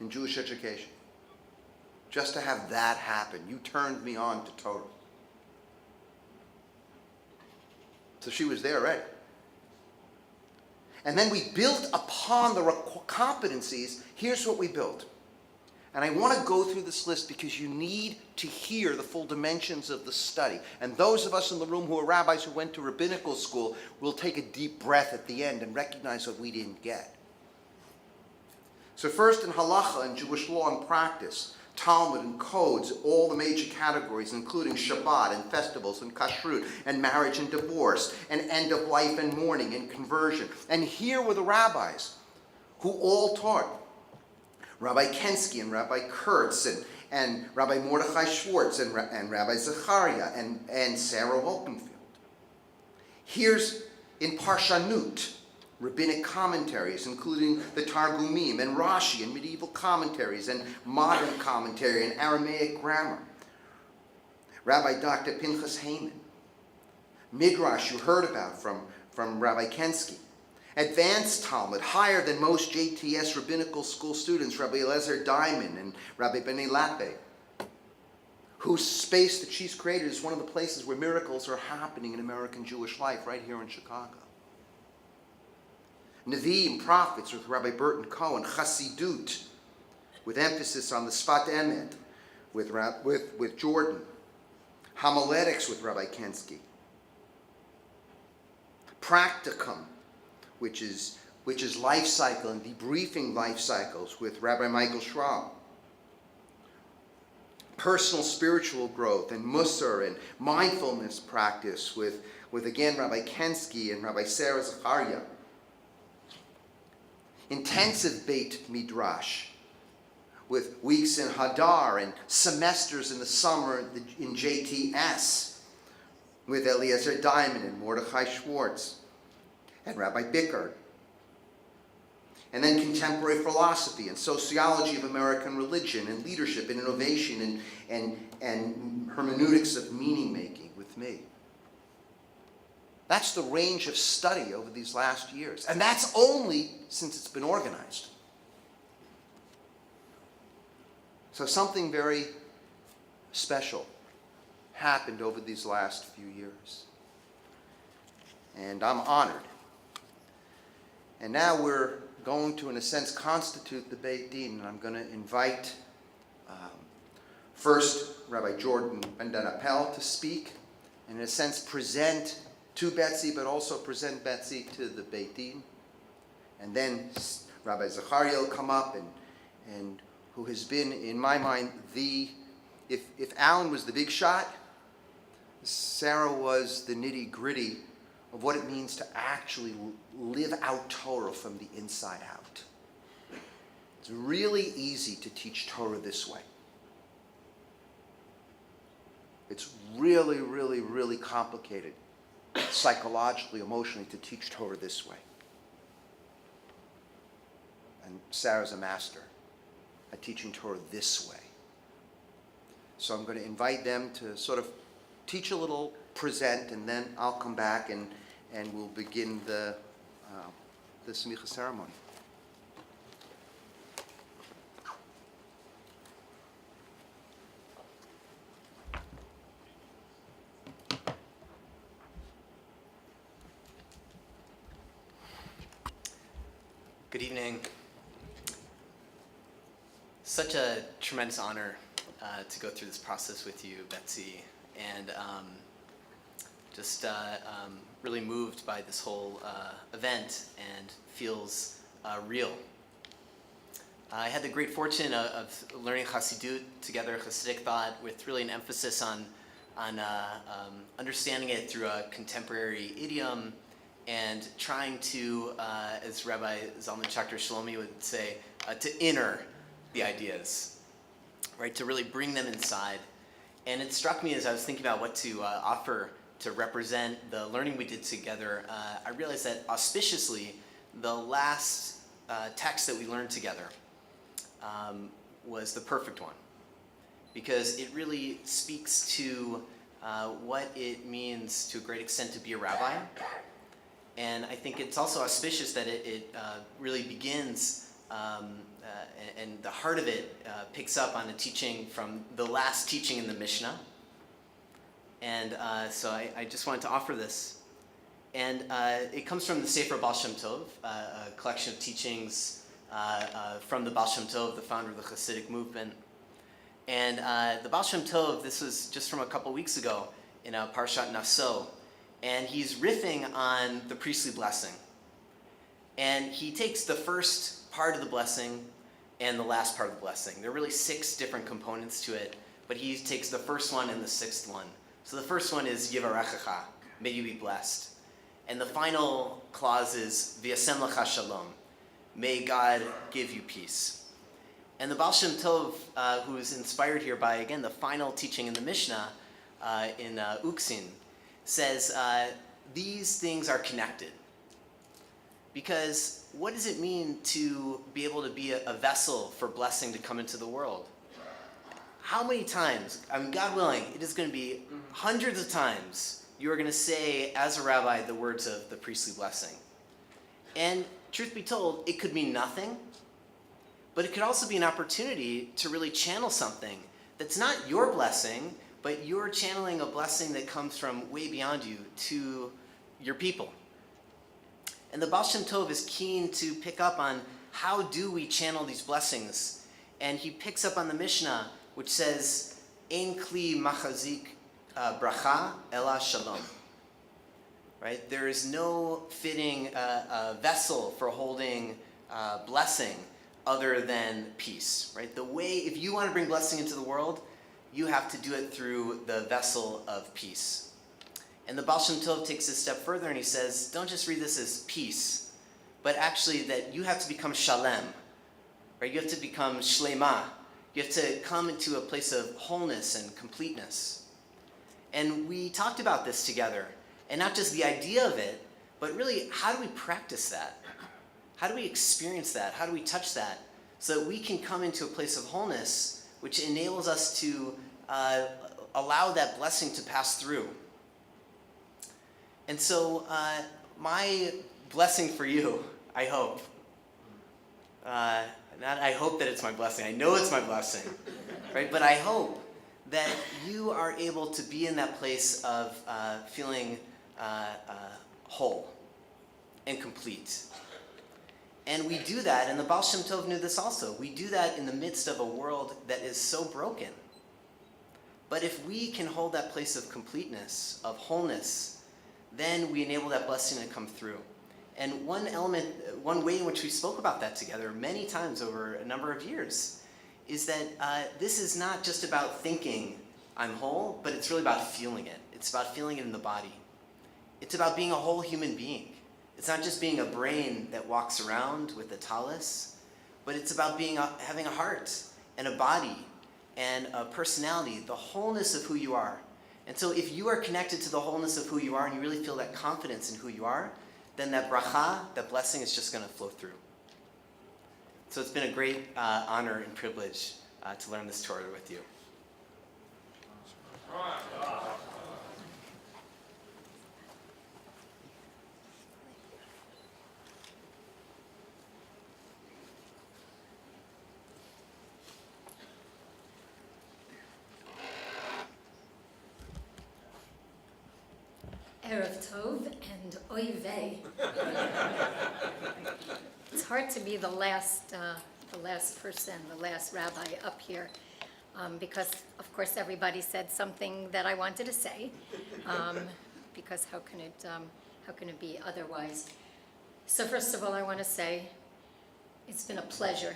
in Jewish education just to have that happen. You turned me on to Torah. So she was there already. And then we built upon the competencies. Here's what we built. And I want to go through this list because you need to hear the full dimensions of the study. And those of us in the room who are rabbis who went to rabbinical school will take a deep breath at the end and recognize what we didn't get. So first in halacha and Jewish law and practice, Talmud and codes, all the major categories, including Shabbat and festivals and kashrut and marriage and divorce and end of life and mourning and conversion. And here were the rabbis who all taught. Rabbi Kensky and Rabbi Kurtz and Rabbi Mordechai Schwartz and Rabbi Zachariah and Sarah Wolkenfeld. Here's in Parshanut, rabbinic commentaries, including the Targumim and Rashi and medieval commentaries and modern commentary and Aramaic grammar. Rabbi Dr. Pinchas Heyman. Midrash you heard about from Rabbi Kensky. Advanced Talmud, higher than most JTS rabbinical school students, Rabbi Eliezer Diamond and Rabbi Bnei Lappe, whose space that she's created is one of the places where miracles are happening in American Jewish life, right here in Chicago. Nevi'im, prophets, with Rabbi Burton Cohen. Chassidut, with emphasis on the Sfat Emet, with Jordan. Homiletics with Rabbi Kensky. Practicum, which is life cycle and debriefing life cycles with Rabbi Michael Schraub. Personal spiritual growth and Musar and mindfulness practice with again Rabbi Kensky and Rabbi Sarah Zachariah. Intensive Beit Midrash with weeks in Hadar and semesters in the summer in JTS with Eliezer Diamond and Mordechai Schwartz and Rabbi Bickard. And then contemporary philosophy and sociology of American religion and leadership and innovation and hermeneutics of meaning making with me. That's the range of study over these last years. And that's only since it's been organized. So something very special happened over these last few years. And I'm honored. And now we're going to, in a sense, constitute the Beit Din. And I'm going to invite first Rabbi Jordan Ben-Dan-Appel to speak, and in a sense present to Betsy, but also present Betsy to the Beit Din. And then Rabbi Zachariah will come up, and who has been, in my mind, if Alan was the big shot, Sarah was the nitty-gritty of what it means to actually live out Torah from the inside out. It's really easy to teach Torah this way. It's really, really, really complicated, psychologically, emotionally, to teach Torah this way. and Sarah's a master at teaching Torah this way. So I'm going to invite them to sort of teach a little, present, and then I'll come back and we'll begin the Smicha ceremony. Good evening. Such a tremendous honor to go through this process with you, Betsy, and just really moved by this whole event and feels real. I had the great fortune of learning Chassidut together, Hasidic thought, with really an emphasis on understanding it through a contemporary idiom and trying to, as Rabbi Zalman Schachter Shlomi would say, to inner the ideas, right? To really bring them inside. And it struck me as I was thinking about what to offer to represent the learning we did together, I realized that auspiciously, the last text that we learned together was the perfect one, because it really speaks to what it means to a great extent to be a rabbi. And I think it's also auspicious that it really begins, and the heart of it picks up on a teaching from the last teaching in the Mishnah. And so I just wanted to offer this. And it comes from the Sefer Baal Shem Tov, a collection of teachings from the Baal Shem Tov, the founder of the Hasidic movement. And the Baal Shem Tov, this was just from a couple weeks ago in Parshat Naso. And he's riffing on the priestly blessing. And he takes the first part of the blessing and the last part of the blessing. There are really 6 different components to it, but he takes the first one and the 6th one. So the first one is Yivarechecha, may you be blessed. And the final clause is V'yasem lecha shalom, may God give you peace. And the Baal Shem Tov, who is inspired here by, again, the final teaching in the Mishnah in Uksin, says these things are connected. Because what does it mean to be able to be a vessel for blessing to come into the world? How many times, I mean, God willing, it is going to be hundreds of times you are going to say, as a rabbi, the words of the priestly blessing. And truth be told, it could mean nothing, but it could also be an opportunity to really channel something that's not your blessing, but you're channeling a blessing that comes from way beyond you to your people. And the Baal Shem Tov is keen to pick up on how do we channel these blessings. And he picks up on the Mishnah, which says, Ein kli machazik bracha ela shalom. Right? There is no fitting vessel for holding blessing other than peace. Right? The way, if you want to bring blessing into the world, you have to do it through the vessel of peace. And the Baal Shem Tov takes it a step further and he says, don't just read this as peace, but actually that you have to become shalem, right? You have to become shlema. You have to come into a place of wholeness and completeness. And we talked about this together, and not just the idea of it, but really, how do we practice that? How do we experience that? How do we touch that? So that we can come into a place of wholeness, which enables us to allow that blessing to pass through. And so my blessing for you, I hope, not I hope that it's my blessing, I know it's my blessing, right? But I hope that you are able to be in that place of feeling whole and complete. And we do that, and the Baal Shem Tov knew this also, we do that in the midst of a world that is so broken. But if we can hold that place of completeness, of wholeness, then we enable that blessing to come through. And one element, one way in which we spoke about that together many times over a number of years, is that this is not just about thinking I'm whole, but it's really about feeling it. It's about feeling it in the body. It's about being a whole human being. It's not just being a brain that walks around with a talus, but it's about having a heart and a body and a personality, the wholeness of who you are. And so if you are connected to the wholeness of who you are and you really feel that confidence in who you are, then that bracha, that blessing is just going to flow through. So it's been a great honor and privilege to learn this Torah with you. Erev Tov and Oy vey. It's hard to be the last person, the last rabbi up here, because of course everybody said something that I wanted to say, because how can it be otherwise? So first of all, I want to say it's been a pleasure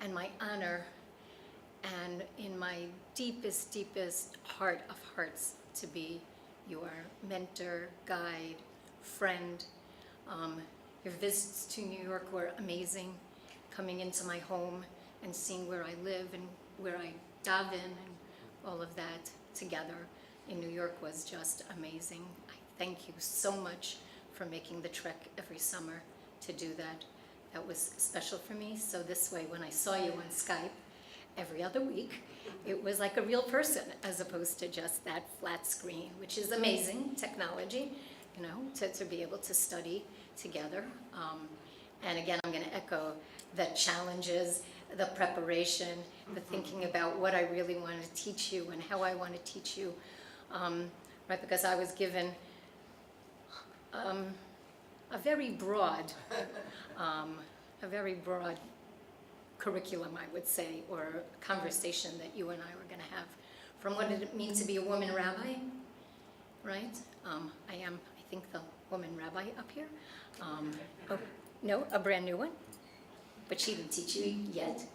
and my honor, and in my deepest, deepest heart of hearts, to be your mentor, guide, friend. Your visits to New York were amazing, coming into my home and seeing where I live and where I daven and all of that together in New York was just amazing. I thank you so much for making the trek every summer to do that. That was special for me. So this way, when I saw you on Skype every other week, it was like a real person as opposed to just that flat screen, which is amazing technology, you know, to be able to study together. And again, I'm going to echo the challenges, the preparation, the thinking about what I really want to teach you and how I want to teach you, right? Because I was given a very broad curriculum, I would say, or conversation that you and I were going to have, from what it means to be a woman rabbi, right? I am, I think, the woman rabbi up here. Oh, no, a brand new one, but she didn't teach you yet.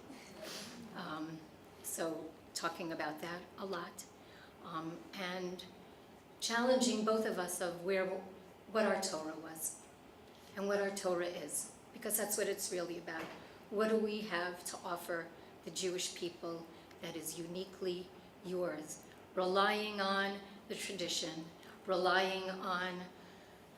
So talking about that a lot, and challenging both of us of what our Torah was and what our Torah is, because that's what it's really about. What do we have to offer the Jewish people that is uniquely yours, relying on the tradition, relying on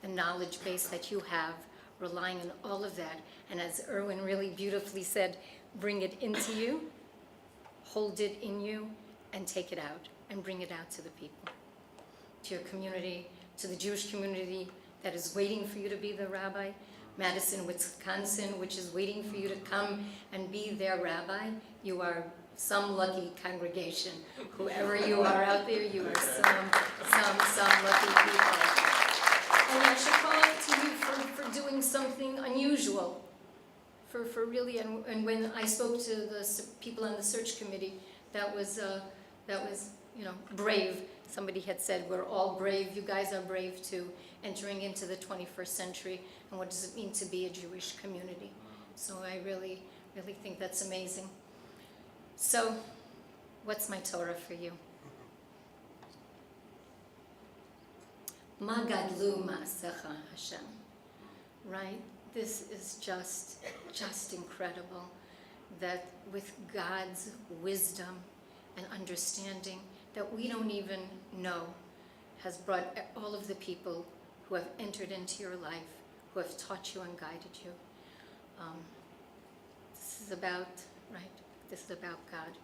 the knowledge base that you have, relying on all of that. And as Erwin really beautifully said, bring it into you, hold it in you, and take it out, and bring it out to the people, to your community, to the Jewish community that is waiting for you to be the rabbi, Madison, Wisconsin, which is waiting for you to come and be their rabbi. You are some lucky congregation. Whoever you are out there, you are some lucky people. And I should call out to you for doing something unusual, for really, and when I spoke to the people on the search committee, that was you know, brave. Somebody had said, we're all brave, you guys are brave too, entering into the 21st century, and what does it mean to be a Jewish community? So I really, really think that's amazing. So, what's my Torah for you? Ma gadlu ma'asecha Hashem. Right? This is just incredible, that with God's wisdom and understanding that we don't even know, has brought all of the people who have entered into your life, who have taught you and guided you. This is about, right, this is about God.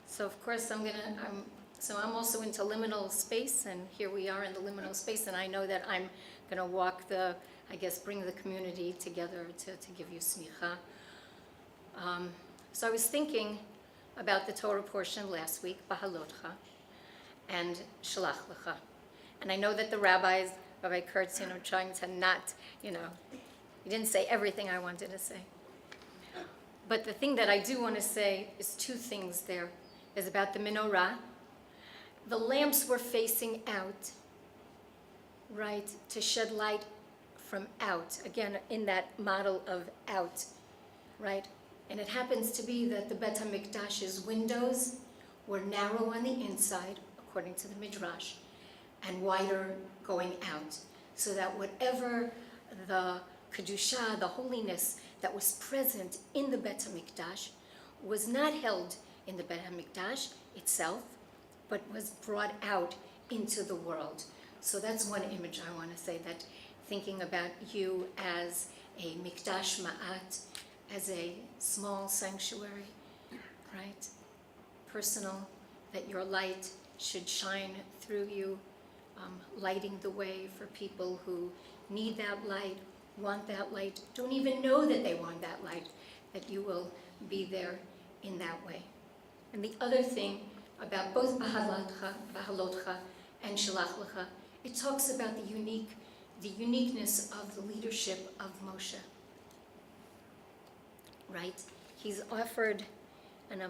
So of course I'm also into liminal space, and here we are in the liminal space, and I know that I'm gonna walk bring the community together to give you smicha. So I was thinking about the Torah portion last week, Bahalotcha, and Shalach Lecha. And I know that the rabbis, Rabbi Kurtz, trying to not, he didn't say everything I wanted to say. But the thing that I do want to say is two things there. Is about the menorah. The lamps were facing out, right, to shed light from out. Again, in that model of out, right? And it happens to be that the Bet HaMikdash's windows were narrow on the inside, according to the Midrash, and wider going out, so that whatever the Kedusha, the holiness that was present in the Bet HaMikdash, was not held in the Bet HaMikdash itself, but was brought out into the world. So that's one image I want to say, that thinking about you as a Mikdash Ma'at, as a small sanctuary, right? Personal, that your light should shine through you, lighting the way for people who need that light, want that light, don't even know that they want that light, that you will be there in that way. And the other thing about both Bahalotcha and Shalach Lecha, it talks about the uniqueness of the leadership of Moshe. Right? He's offered, and I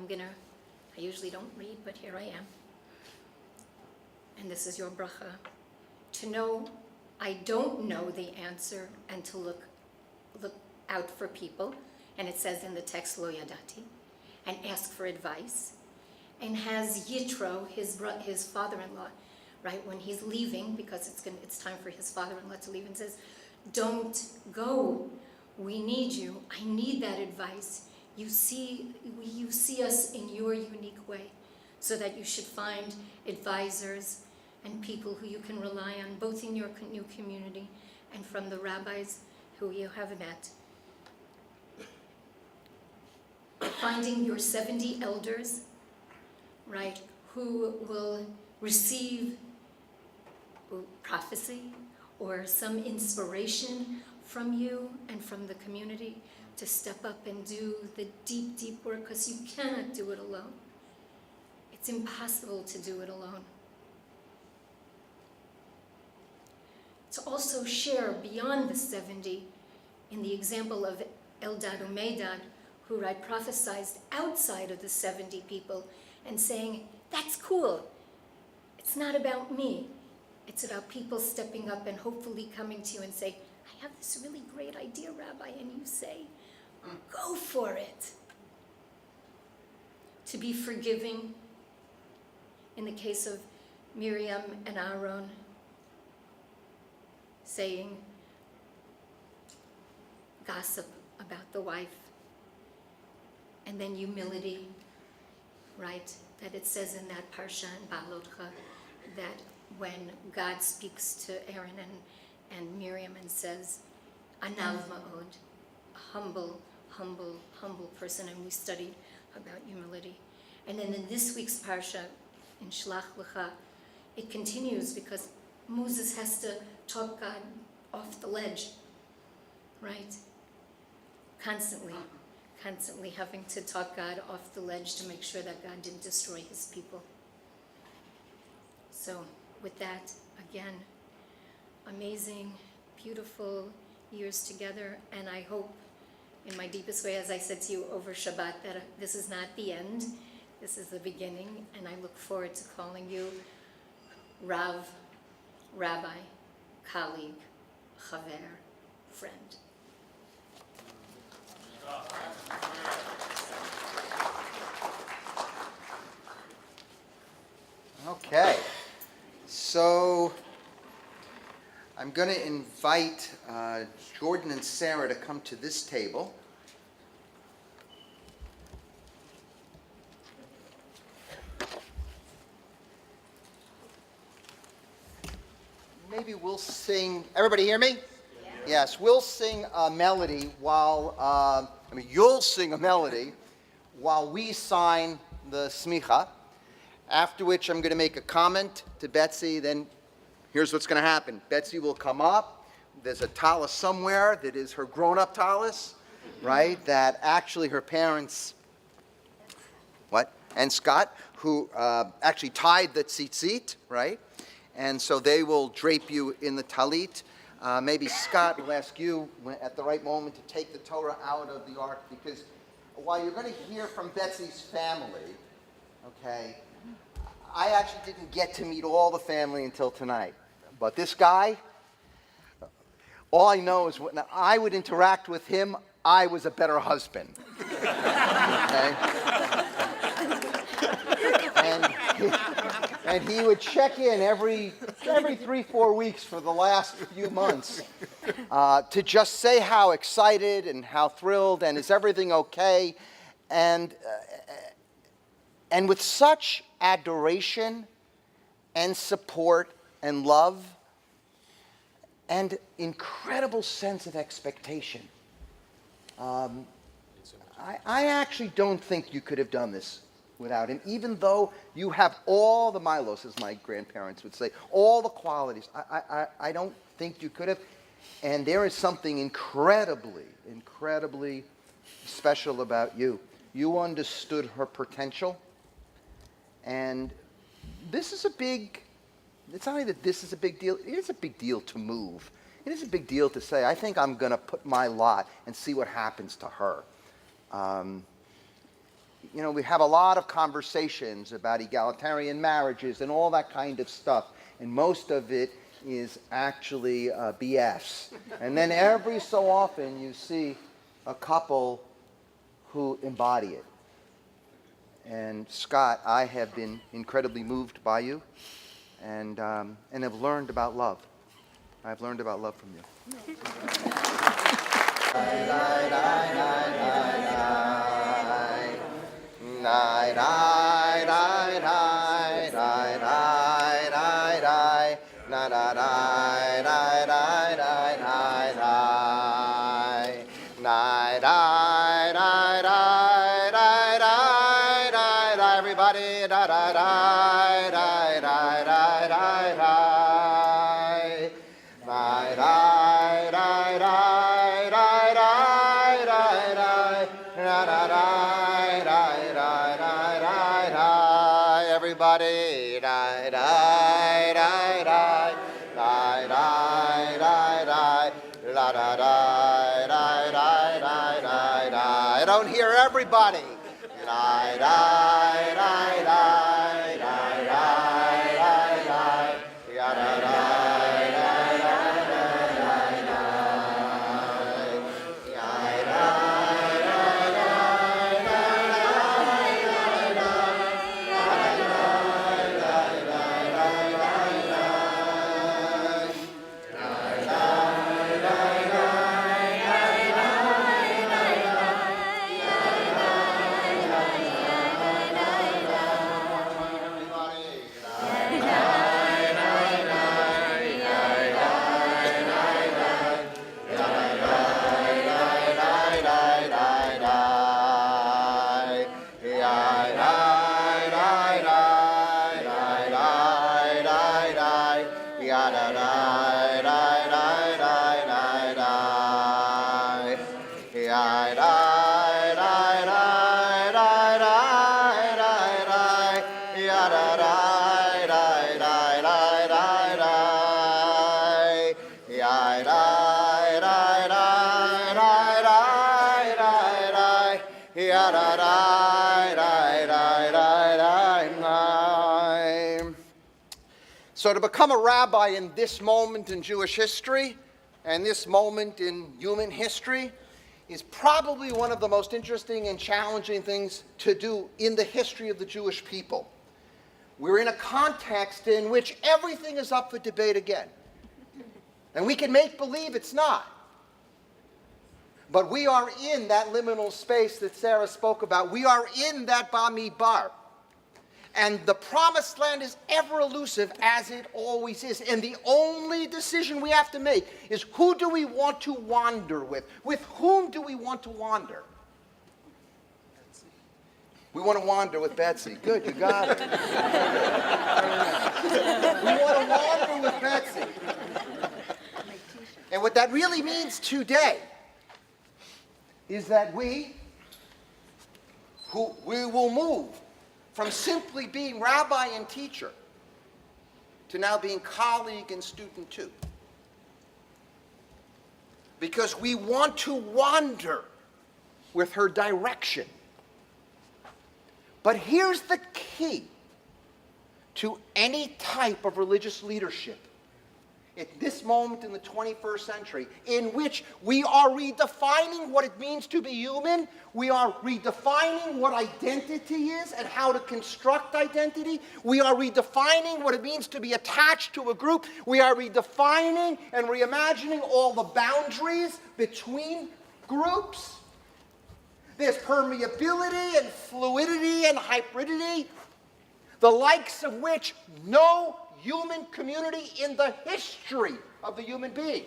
usually don't read, but here I am. And this is your bracha. To know I don't know the answer and to look out for people. And it says in the text, Lo Yadati, and ask for advice. And has Yitro, his father-in-law, right, when he's leaving, because it's time for his father-in-law to leave, and says, don't go. We need you. I need that advice. You see us in your unique way, so that you should find advisors and people who you can rely on, both in your new community and from the rabbis who you have met. Finding your 70 elders, right, who will receive prophecy or some inspiration from you and from the community to step up and do the deep, deep work, because you cannot do it alone. It's impossible to do it alone. To also share beyond the 70, in the example of Eldad Umeidad, who I prophesied outside of the 70 people, and saying, that's cool. It's not about me. It's about people stepping up and hopefully coming to you and say, I have this really great idea, Rabbi, and you say, go for it. To be forgiving, in the case of Miriam and Aaron, saying, gossip about the wife, and then humility, right? That it says in that parsha in Balotcha that when God speaks to Aaron and Miriam and says, Anav Ma'od, a humble, humble, humble person, and we studied about humility. And then in this week's parsha, in Shlach Lecha, it continues because Moses has to talk God off the ledge, right? Constantly having to talk God off the ledge to make sure that God didn't destroy his people. So with that, again, amazing, beautiful years together, and I hope in my deepest way, as I said to you over Shabbat, that this is not the end, this is the beginning, and I look forward to calling you Rav, Rabbi, colleague, Chaver, friend. Okay, so I'm going to invite Jordan and Sarah to come to this table. Maybe we'll sing, everybody hear me? Yeah. Yes, we'll sing a melody while, you'll sing a melody while we sign the Smicha, after which I'm going to make a comment to Betsy, then here's what's going to happen. Betsy will come up, there's a tallis somewhere that is her grown-up tallis, right, that actually her parents, and Scott, who actually tied the tzitzit, right? And so they will drape you in the talit. Maybe Scott will ask you at the right moment to take the Torah out of the ark, because while you're going to hear from Betsy's family, okay, I actually didn't get to meet all the family until tonight. But this guy, all I know is when I would interact with him, I was a better husband. Okay? And he would check in every 3-4 weeks for the last few months to just say how excited and how thrilled and is everything okay, and with such adoration and support and love and incredible sense of expectation. I actually don't think you could have done this without him, even though you have all the Milos, as my grandparents would say, all the qualities. I don't think you could have. And there is something incredibly, incredibly special about you. You understood her potential. And this is a big, it's not only that this is a big deal, it is a big deal to move. It is a big deal to say, I think I'm going to put my lot and see what happens to her. You know, we have a lot of conversations about egalitarian marriages and all that kind of stuff, and most of it is actually BS. And then every so often you see a couple who embody it. And Scott, I have been incredibly moved by you, and have learned about love. I've learned about love from you. Everybody, da da da da da da da da. Everybody, die, die, die, die, die, die, die, die, la da die, die, die, die, die, die. I don't hear everybody. Die, die, die, die, die, die, die, die, ya da die, die, die, die, die, die, ya die, die, die, die, die, So to become a rabbi in this moment in Jewish history and this moment in human history is probably one of the most interesting and challenging things to do in the history of the Jewish people. We're in a context in which everything is up for debate again. And we can make believe it's not. But we are in that liminal space that Sarah spoke about. We are in that Bamidbar. And the promised land is ever elusive, as it always is. And the only decision we have to make is, who do we want to wander with? With whom do we want to wander? We want to wander with Betsy. Good, you got it. We want to wander with Betsy. And what that really means today is that we will move from simply being rabbi and teacher to now being colleague and student too. Because we want to wander with her direction. But here's the key to any type of religious leadership at this moment in the 21st century, in which we are redefining what it means to be human, we are redefining what identity is and how to construct identity, we are redefining what it means to be attached to a group, we are redefining and reimagining all the boundaries between groups. There's permeability and fluidity and hybridity, the likes of which no human community in the history of the human being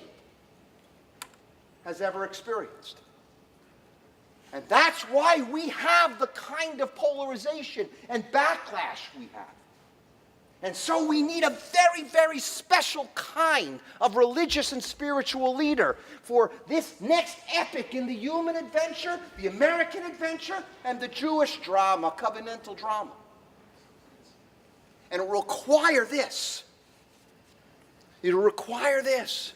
has ever experienced. And that's why we have the kind of polarization and backlash we have. And so we need a very, very special kind of religious and spiritual leader for this next epic in the human adventure, the American adventure, and the Jewish drama, covenantal drama. And it will require this. It'll require this.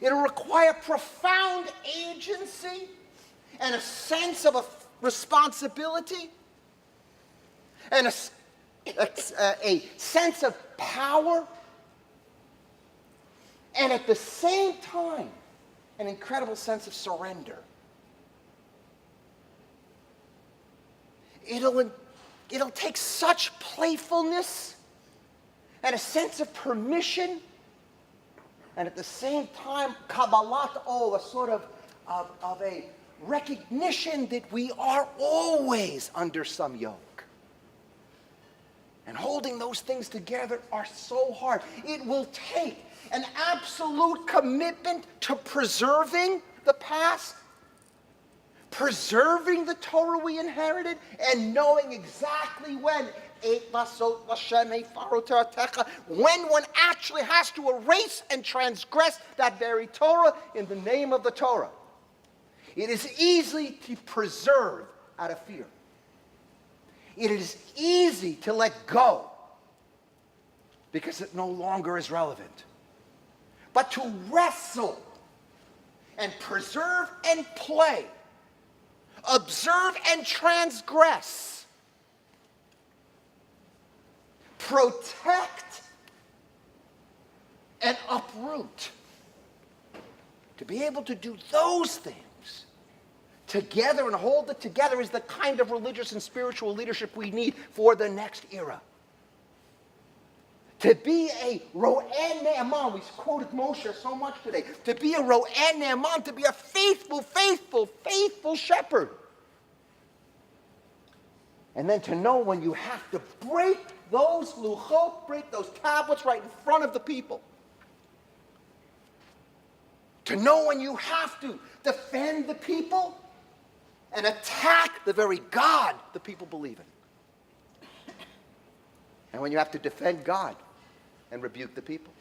It'll require profound agency and a sense of a responsibility and a sense of power, and at the same time, an incredible sense of surrender. It'll take such playfulness and a sense of permission, and at the same time, kabbalat, a sort of a recognition that we are always under some yoke. And holding those things together are so hard. It will take an absolute commitment to preserving the past, preserving the Torah we inherited, and knowing exactly when one actually has to erase and transgress that very Torah in the name of the Torah. It is easy to preserve out of fear. It is easy to let go because it no longer is relevant. But to wrestle and preserve and play, observe and transgress, protect and uproot, to be able to do those things together and hold it together is the kind of religious and spiritual leadership we need for the next era. To be a Ro'en Ne'eman, we quoted Moshe so much today, to be a Ro'en Ne'eman, to be a faithful, faithful, faithful shepherd. And then to know when you have to break those luchot, break those tablets right in front of the people. To know when you have to defend the people and attack the very God the people believe in. And when you have to defend God and rebuke the people.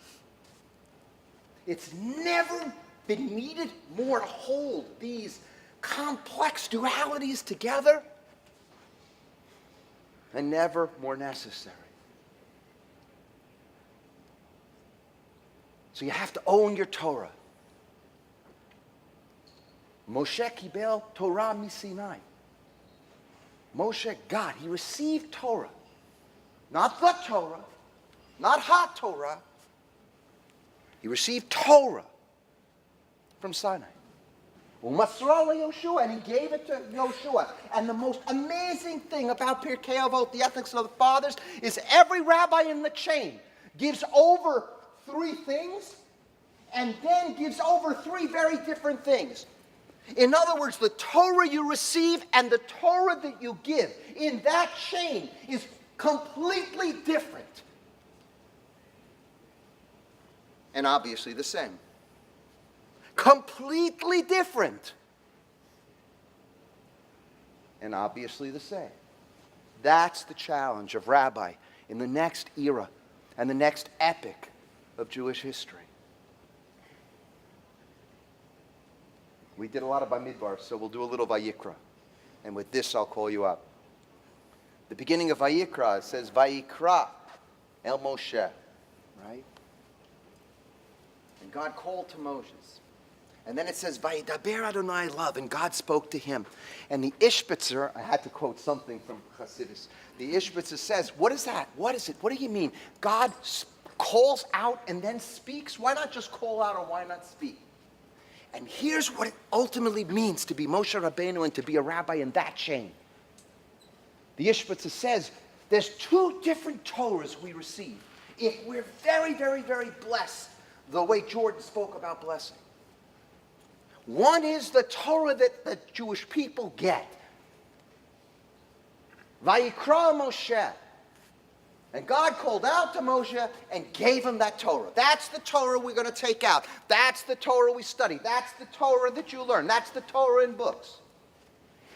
It's never been needed more to hold these complex dualities together, and never more necessary. So you have to own your Torah. Moshe kibel Torah miSinai. Moshe, God, he received Torah. Not the Torah, not HaTorah. He received Torah from Sinai. Umasra Yoshua, and he gave it to Yoshua. And the most amazing thing about Pirkei Avot, the ethics of the fathers, is every rabbi in the chain gives over 3 things and then gives over 3 very different things. In other words, the Torah you receive and the Torah that you give in that chain is completely different. And obviously the same. Completely different. And obviously the same. That's the challenge of Rabbi in the next era and the next epic of Jewish history. We did a lot of Bamidbar, so we'll do a little Vayikra. And with this, I'll call you up. The beginning of Vayikra, it says, Vayikra El Moshe, right? And God called to Moses. And then it says, Vayidaber Adonai love, and God spoke to him. And the Ishbitzer, I had to quote something from Chassidus. The Ishbitzer says, what is that? What is it? What do you mean? God calls out and then speaks? Why not just call out or why not speak? And here's what it ultimately means to be Moshe Rabbeinu and to be a rabbi in that chain. The Ishbitzer says, there's 2 different Torahs we receive. If we're very, very, very blessed, the way Jordan spoke about blessing. One is the Torah that the Jewish people get. Vayikra Moshe. And God called out to Moshe and gave him that Torah. That's the Torah we're going to take out. That's the Torah we study. That's the Torah that you learn. That's the Torah in books.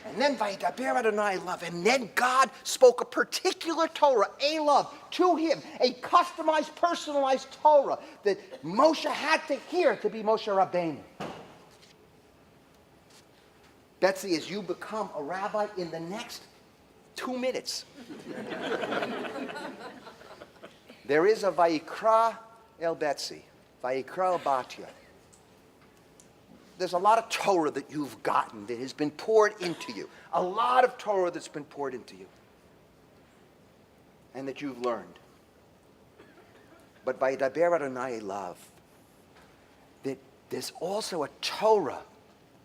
And then Vayidaber Adonai love. And then God spoke a particular Torah, a love, to him. A customized, personalized Torah that Moshe had to hear to be Moshe Rabbeinu. Betsy, as you become a rabbi in the next 2 minutes, there is a Vayikra el Betsy, Vayikra el Batya. There's a lot of Torah that you've gotten that has been poured into you. A lot of Torah that's been poured into you. And that you've learned. But Vayidaber Adonai love. That there's also a Torah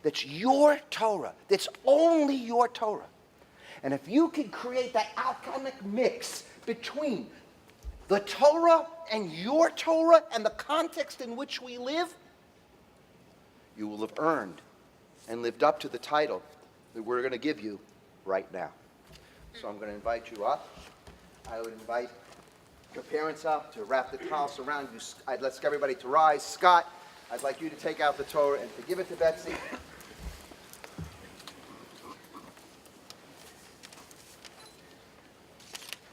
that's your Torah. That's only your Torah. And if you can create that alchemic mix between the Torah and your Torah and the context in which we live, you will have earned and lived up to the title that we're going to give you right now. So I'm going to invite you up. I would invite your parents up to wrap the towels around you. I'd ask everybody to rise. Scott, I'd like you to take out the Torah and to give it to Betsy.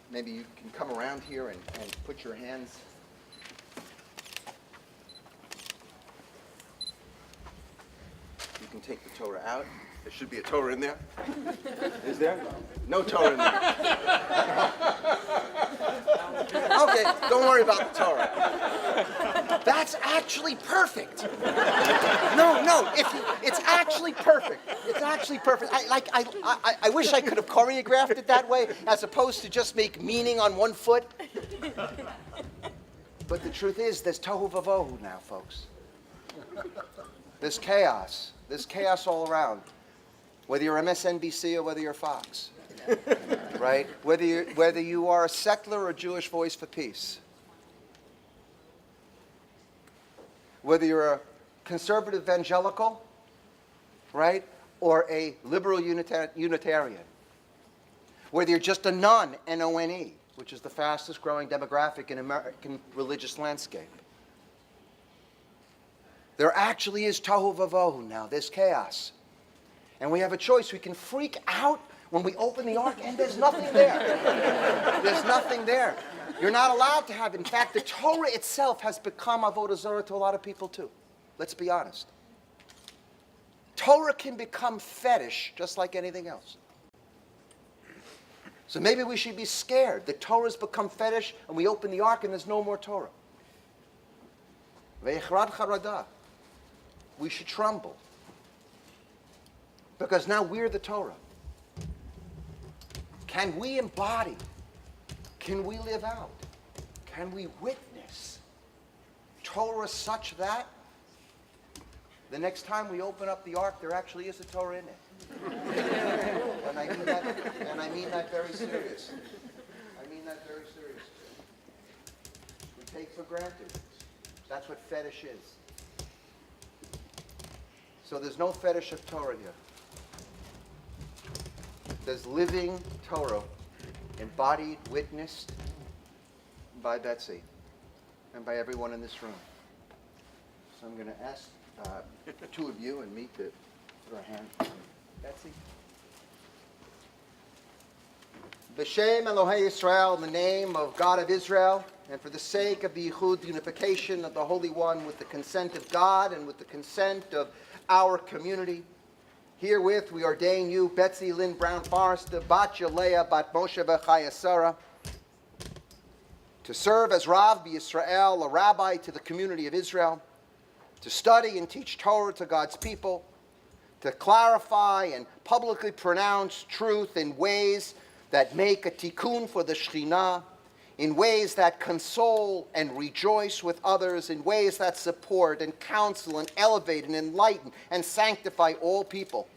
Maybe you can come around here and put your hands. You can take the Torah out. There should be a Torah in there. Is there? No Torah in there. Okay, don't worry about the Torah. That's actually perfect. No, it's actually perfect. It's actually perfect. I wish I could have choreographed it that way, as opposed to just make meaning on one foot. But the truth is, there's tohu vavohu now, folks. There's chaos. There's chaos all around. Whether you're MSNBC or whether you're Fox. Right? Whether you are a secular or Jewish voice for peace. Whether you're a conservative evangelical, right? Or a liberal Unitarian. Whether you're just a nun, N-O-N-E, which is the fastest growing demographic in American religious landscape. There actually is tohu vavohu now. There's chaos. And we have a choice. We can freak out when we open the ark and there's nothing there. There's nothing there. You're not allowed to have it. In fact, the Torah itself has become avodah zarah to a lot of people too. Let's be honest. Torah can become fetish just like anything else. So maybe we should be scared that Torah's become fetish and we open the ark and there's no more Torah. Ve'echrad charadah. We should tremble. Because now we're the Torah. Can we embody? Can we live out? Can we witness Torah such that the next time we open up the ark, there actually is a Torah in it? And I mean that very serious. I mean that very serious. We take for granted. That's what fetish is. So there's no fetish of Torah here. There's living Torah, embodied, witnessed by Betsy and by everyone in this room. So I'm going to ask the two of you and me to put our hands on Betsy. B'Shem Elohei Yisrael, in the name of God of Israel, and for the sake of the Yichud, unification of the Holy One, with the consent of God and with the consent of our community, herewith we ordain you, Betsy Lynn Brown Forrester, Bat Yalea, Bat Moshe Bechaya Sarah, to serve as Rav B'Yisrael, a rabbi to the community of Israel, to study and teach Torah to God's people, to clarify and publicly pronounce truth in ways that make a tikkun for the Shekhinah, in ways that console and rejoice with others, in ways that support and counsel and elevate and enlighten and sanctify all people.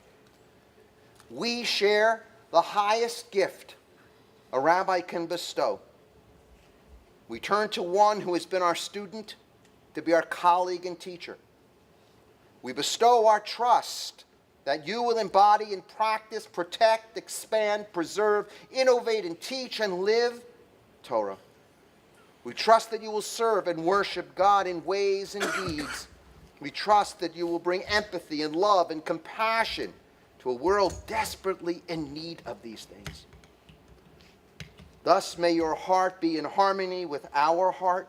We share the highest gift a rabbi can bestow. We turn to one who has been our student to be our colleague and teacher. We bestow our trust that you will embody and practice, protect, expand, preserve, innovate, and teach and live Torah. We trust that you will serve and worship God in ways and deeds. We trust that you will bring empathy and love and compassion to a world desperately in need of these things. Thus may your heart be in harmony with our heart,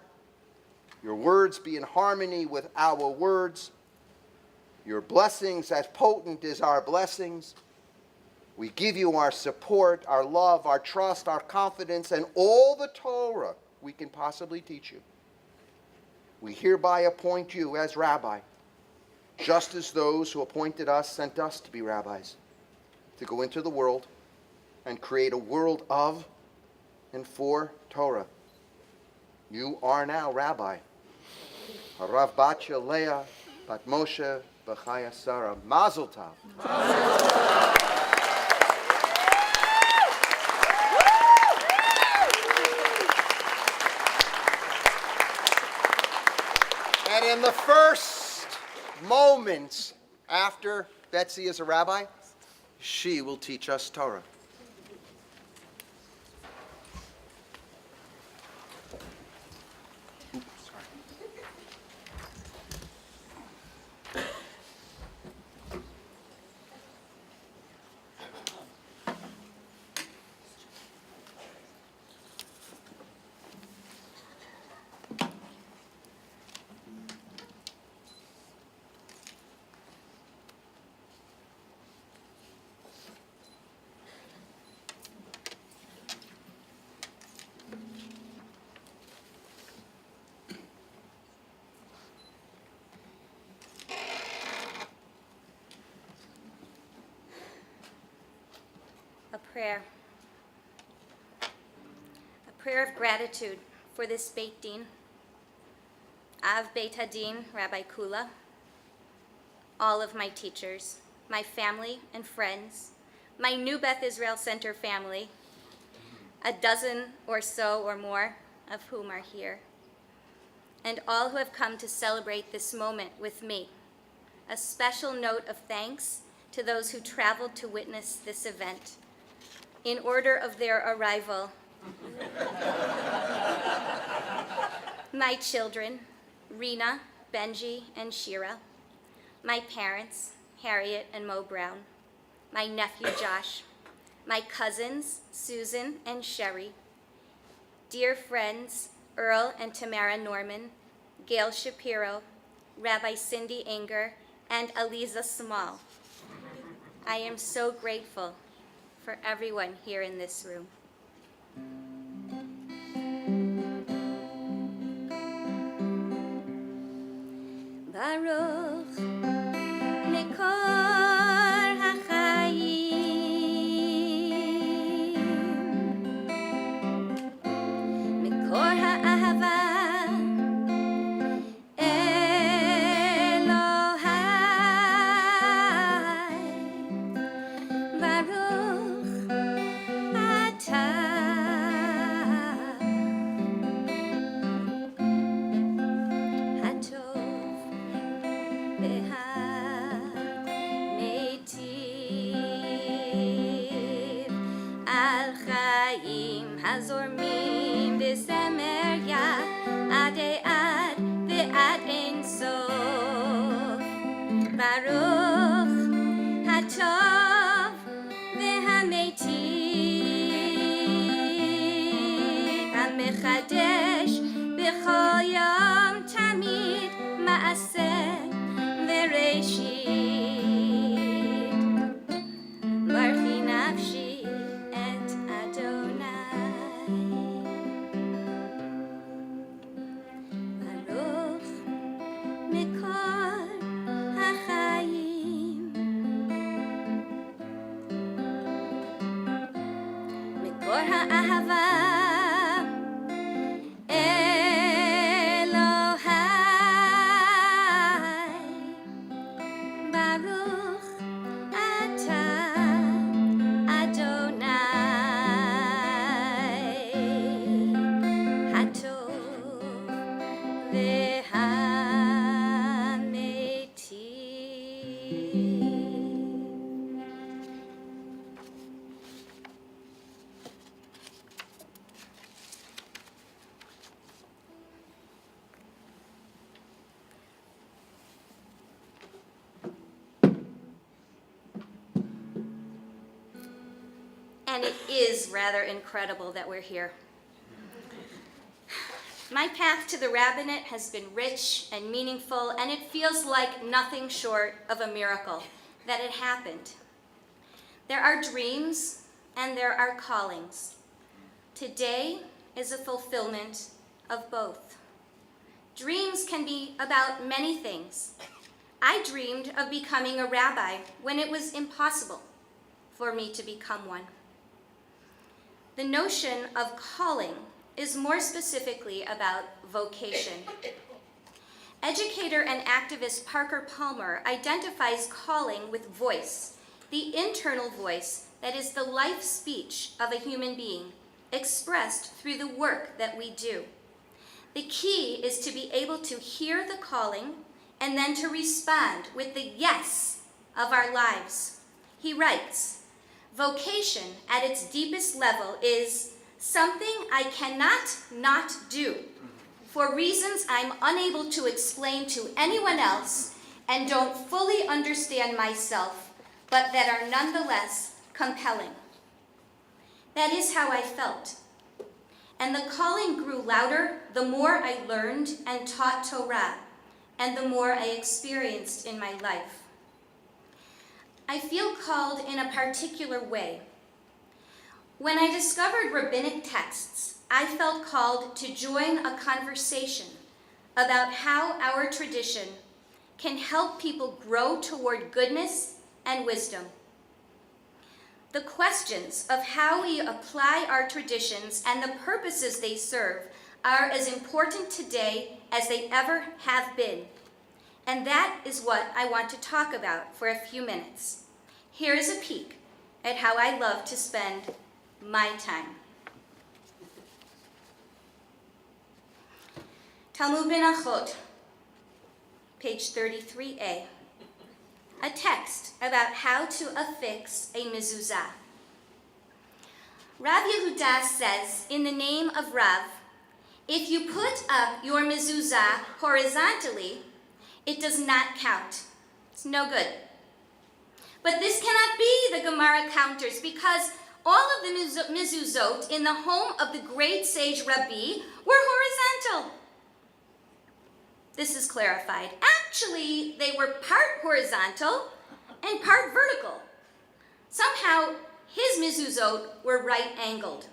your words be in harmony with our words, your blessings as potent as our blessings. We give you our support, our love, our trust, our confidence, and all the Torah we can possibly teach you. We hereby appoint you as rabbi, just as those who appointed us sent us to be rabbis, to go into the world and create a world of and for Torah. You are now rabbi. Harav Batya Leah Bat Moshe B'chaya Sarah. Mazel Tov. And in the first moments after Betsy is a rabbi, she will teach us Torah. Oops, sorry. A prayer. A prayer of gratitude for this Beit Din, Av Beit Hadin, Rabbi Kula, all of my teachers, my family and friends, my New Beth Israel Center family, a dozen or so or more of whom are here, and all who have come to celebrate this moment with me. A special note of thanks to those who traveled to witness this event. In order of their arrival, my children, Rena, Benji, and Shira, my parents, Harriet and Mo Brown, my nephew Josh, my cousins, Susan and Sherry, dear friends, Earl and Tamara Norman, Gail Shapiro, Rabbi Cindy Anger, and Aliza Small. I am so grateful for everyone here in this room. Baruch Mekor HaChaim, Mekor HaAhava, Elohai, Baruch Hazormim b'semerya adei ad ve'ad ein sof. Baruch hatov ve'hametiv hamechadesh b'chol yom tamid ma'aseh v'reishit. Barchi nafshi et Adonai. Baruch Mekor HaChaim, Mekor HaAhava, Elohai, Baruch Ata Adonai, Hatov ve'hametiv. and it is rather incredible that we're here. My path to the rabbinate has been rich and meaningful, and it feels like nothing short of a miracle that it happened. There are dreams and there are callings. Today is a fulfillment of both. Dreams can be about many things. I dreamed of becoming a rabbi when it was impossible for me to become one. The notion of calling is more specifically about vocation. Educator and activist Parker Palmer identifies calling with voice, the internal voice that is the life speech of a human being, expressed through the work that we do. The key is to be able to hear the calling and then to respond with the yes of our lives. He writes, "Vocation at its deepest level is something I cannot not do for reasons I'm unable to explain to anyone else and don't fully understand myself, but that are nonetheless compelling." That is how I felt. And the calling grew louder the more I learned and taught Torah, and the more I experienced in my life. I feel called in a particular way. When I discovered rabbinic texts, I felt called to join a conversation about how our tradition can help people grow toward goodness and wisdom. The questions of how we apply our traditions and the purposes they serve are as important today as they ever have been. And that is what I want to talk about for a few minutes. Here is a peek at how I love to spend my time. Talmud Menachot, page 33a. A text about how to affix a mezuzah. Rav Yehuda says, in the name of Rav, if you put up your mezuzah horizontally, it does not count. It's no good. But this cannot be, the Gemara counters, because all of the mezuzot in the home of the great sage Rabbi were horizontal. This is clarified. Actually, they were part horizontal and part vertical. Somehow, his mezuzot were right-angled.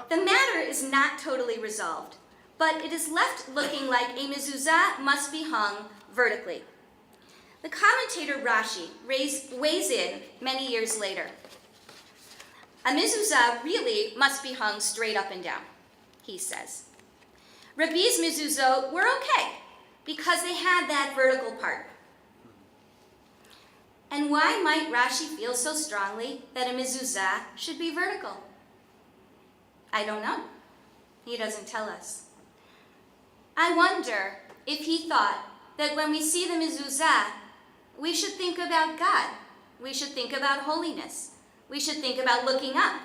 The matter is not totally resolved, but it is left looking like a mezuzah must be hung vertically. The commentator Rashi weighs in many years later. A mezuzah really must be hung straight up and down, he says. Rabbi's mezuzot were okay because they had that vertical part. And why might Rashi feel so strongly that a mezuzah should be vertical? I don't know. He doesn't tell us. I wonder if he thought that when we see the mezuzah, we should think about God. We should think about holiness. We should think about looking up.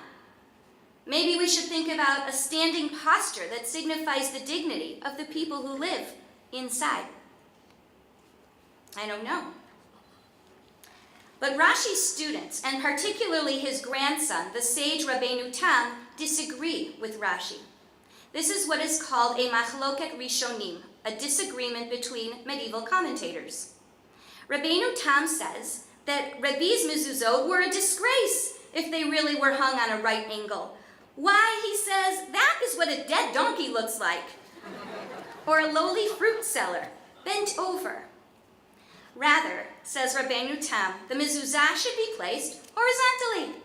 Maybe we should think about a standing posture that signifies the dignity of the people who live inside. I don't know. But Rashi's students, and particularly his grandson, the sage Rabbeinu Tam, disagree with Rashi. This is what is called a machloket rishonim, a disagreement between medieval commentators. Rabbeinu Tam says that Rabbi's mezuzot were a disgrace if they really were hung on a right angle. Why, he says, that is what a dead donkey looks like. Or a lowly fruit seller, bent over. Rather, says Rabbeinu Tam, the mezuzah should be placed horizontally,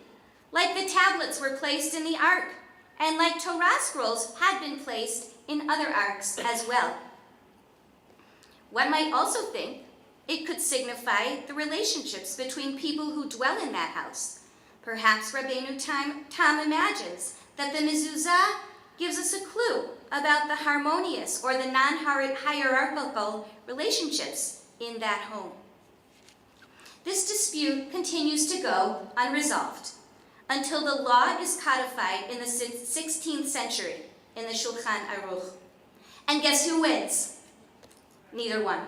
like the tablets were placed in the ark, and like Torah scrolls had been placed in other arks as well. One might also think it could signify the relationships between people who dwell in that house. Perhaps Rabbeinu Tam imagines that the mezuzah gives us a clue about the harmonious or the non-hierarchical relationships in that home. This dispute continues to go unresolved until the law is codified in the 16th century in the Shulchan Aruch. And guess who wins? Neither one.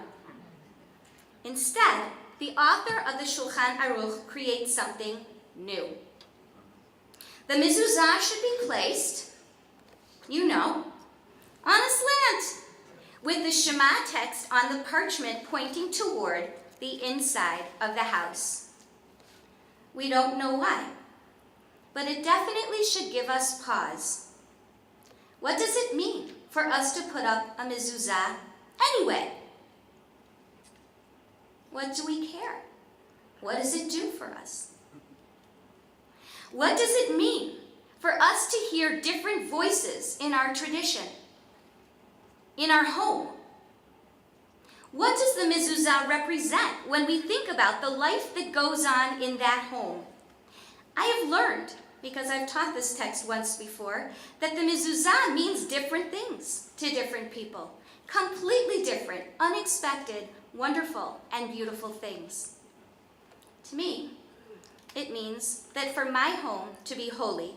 Instead, the author of the Shulchan Aruch creates something new. The mezuzah should be placed, you know, on a slant, with the Shema text on the parchment pointing toward the inside of the house. We don't know why, but it definitely should give us pause. What does it mean for us to put up a mezuzah anyway? What do we care? What does it do for us? What does it mean for us to hear different voices in our tradition, in our home? What does the mezuzah represent when we think about the life that goes on in that home? I have learned, because I've taught this text once before, that the mezuzah means different things to different people. Completely different, unexpected, wonderful, and beautiful things. To me, it means that for my home to be holy,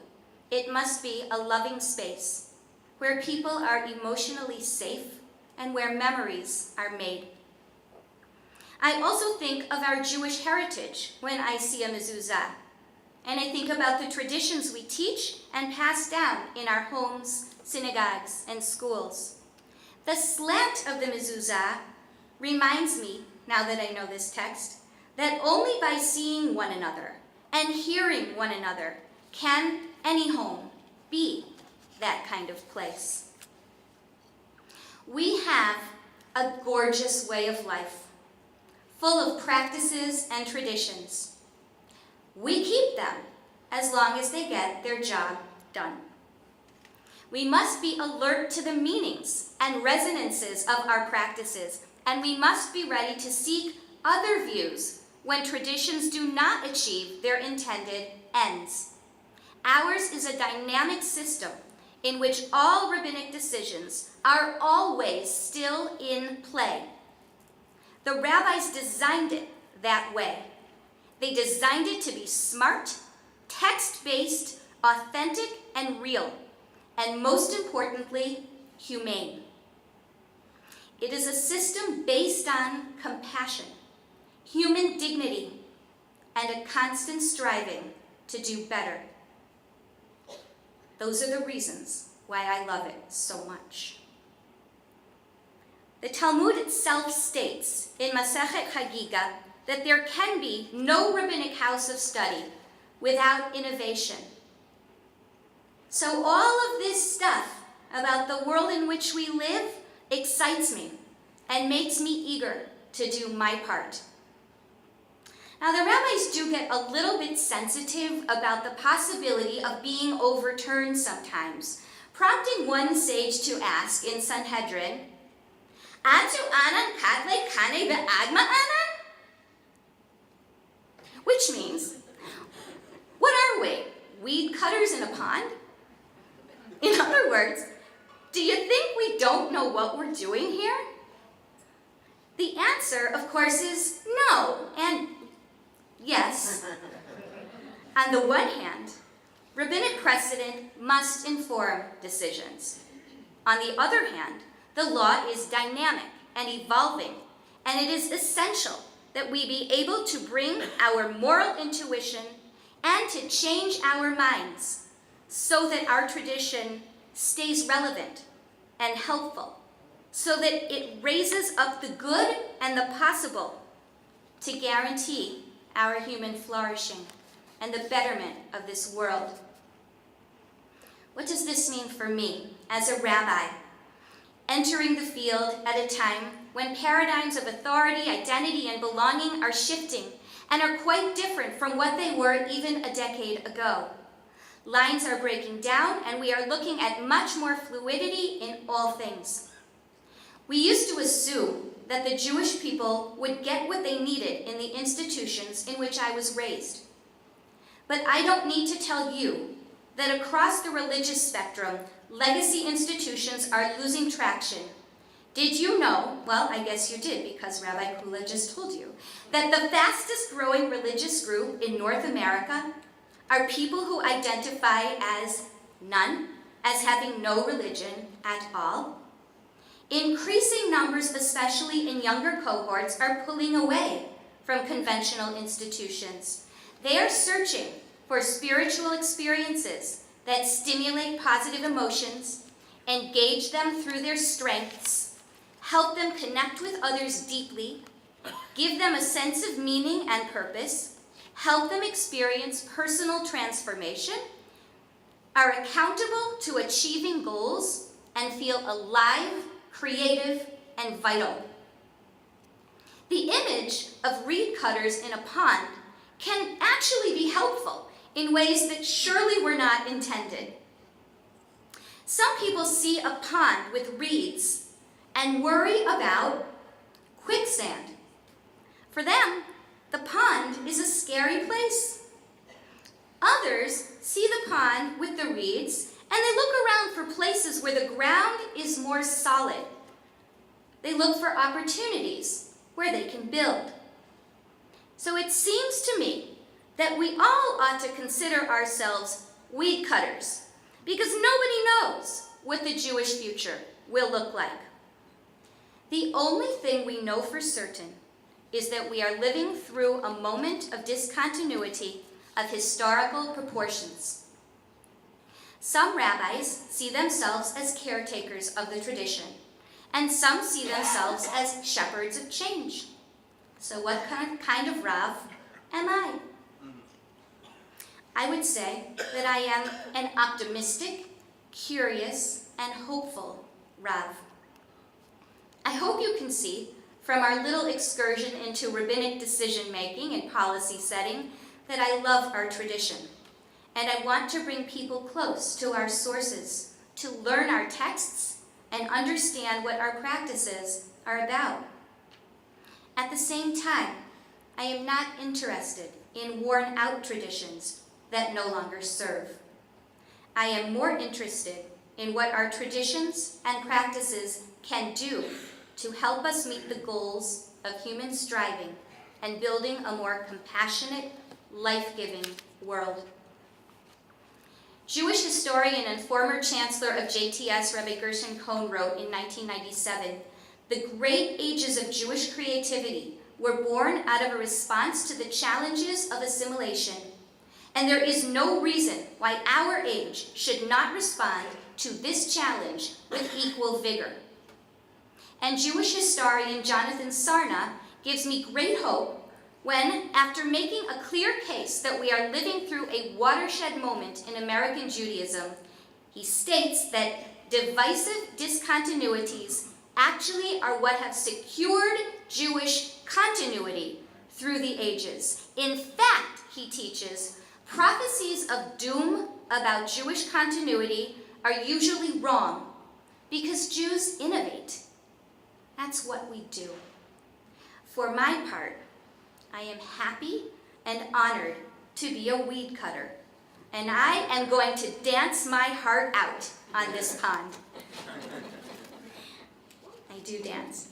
it must be a loving space where people are emotionally safe and where memories are made. I also think of our Jewish heritage when I see a mezuzah, and I think about the traditions we teach and pass down in our homes, synagogues, and schools. The slant of the mezuzah reminds me, now that I know this text, that only by seeing one another and hearing one another can any home be that kind of place. We have a gorgeous way of life, full of practices and traditions. We keep them as long as they get their job done. We must be alert to the meanings and resonances of our practices, and we must be ready to seek other views when traditions do not achieve their intended ends. Ours is a dynamic system in which all rabbinic decisions are always still in play. The rabbis designed it that way. They designed it to be smart, text-based, authentic, and real, and most importantly, humane. It is a system based on compassion, human dignity, and a constant striving to do better. Those are the reasons why I love it so much. The Talmud itself states in Masechet Chagiga that there can be no rabbinic house of study without innovation. So all of this stuff about the world in which we live excites me and makes me eager to do my part. Now, the rabbis do get a little bit sensitive about the possibility of being overturned sometimes, prompting one sage to ask in Sanhedrin, Atu anan kadle kane be'agma anan? Which means, what are we, weed cutters in a pond? In other words, do you think we don't know what we're doing here? The answer, of course, is no, and yes. On the one hand, rabbinic precedent must inform decisions. On the other hand, the law is dynamic and evolving, and it is essential that we be able to bring our moral intuition and to change our minds so that our tradition stays relevant and helpful, so that it raises up the good and the possible to guarantee our human flourishing and the betterment of this world. What does this mean for me as a rabbi, entering the field at a time when paradigms of authority, identity, and belonging are shifting and are quite different from what they were even a decade ago? Lines are breaking down, and we are looking at much more fluidity in all things. We used to assume that the Jewish people would get what they needed in the institutions in which I was raised. But I don't need to tell you that across the religious spectrum, legacy institutions are losing traction. Did you know, well, I guess you did because Rabbi Kula just told you, that the fastest growing religious group in North America are people who identify as none, as having no religion at all? Increasing numbers, especially in younger cohorts, are pulling away from conventional institutions. They are searching for spiritual experiences that stimulate positive emotions, engage them through their strengths, help them connect with others deeply, give them a sense of meaning and purpose, help them experience personal transformation, are accountable to achieving goals, and feel alive, creative, and vital. The image of reed cutters in a pond can actually be helpful in ways that surely were not intended. Some people see a pond with reeds and worry about quicksand. For them, the pond is a scary place. Others see the pond with the reeds and they look around for places where the ground is more solid. They look for opportunities where they can build. So it seems to me that we all ought to consider ourselves weed cutters, because nobody knows what the Jewish future will look like. The only thing we know for certain is that we are living through a moment of discontinuity of historical proportions. Some rabbis see themselves as caretakers of the tradition, and some see themselves as shepherds of change. So what kind of Rav am I? I would say that I am an optimistic, curious, and hopeful Rav. I hope you can see from our little excursion into rabbinic decision-making and policy setting that I love our tradition, and I want to bring people close to our sources, to learn our texts and understand what our practices are about. At the same time, I am not interested in worn-out traditions that no longer serve. I am more interested in what our traditions and practices can do to help us meet the goals of human striving and building a more compassionate, life-giving world. Jewish historian and former chancellor of JTS, Rabbi Gershon Cohn, wrote in 1997, "The great ages of Jewish creativity were born out of a response to the challenges of assimilation, and there is no reason why our age should not respond to this challenge with equal vigor." And Jewish historian Jonathan Sarna gives me great hope when, after making a clear case that we are living through a watershed moment in American Judaism, he states that divisive discontinuities actually are what have secured Jewish continuity through the ages. In fact, he teaches, prophecies of doom about Jewish continuity are usually wrong because Jews innovate. That's what we do. For my part, I am happy and honored to be a weed cutter, and I am going to dance my heart out on this pond. I do dance.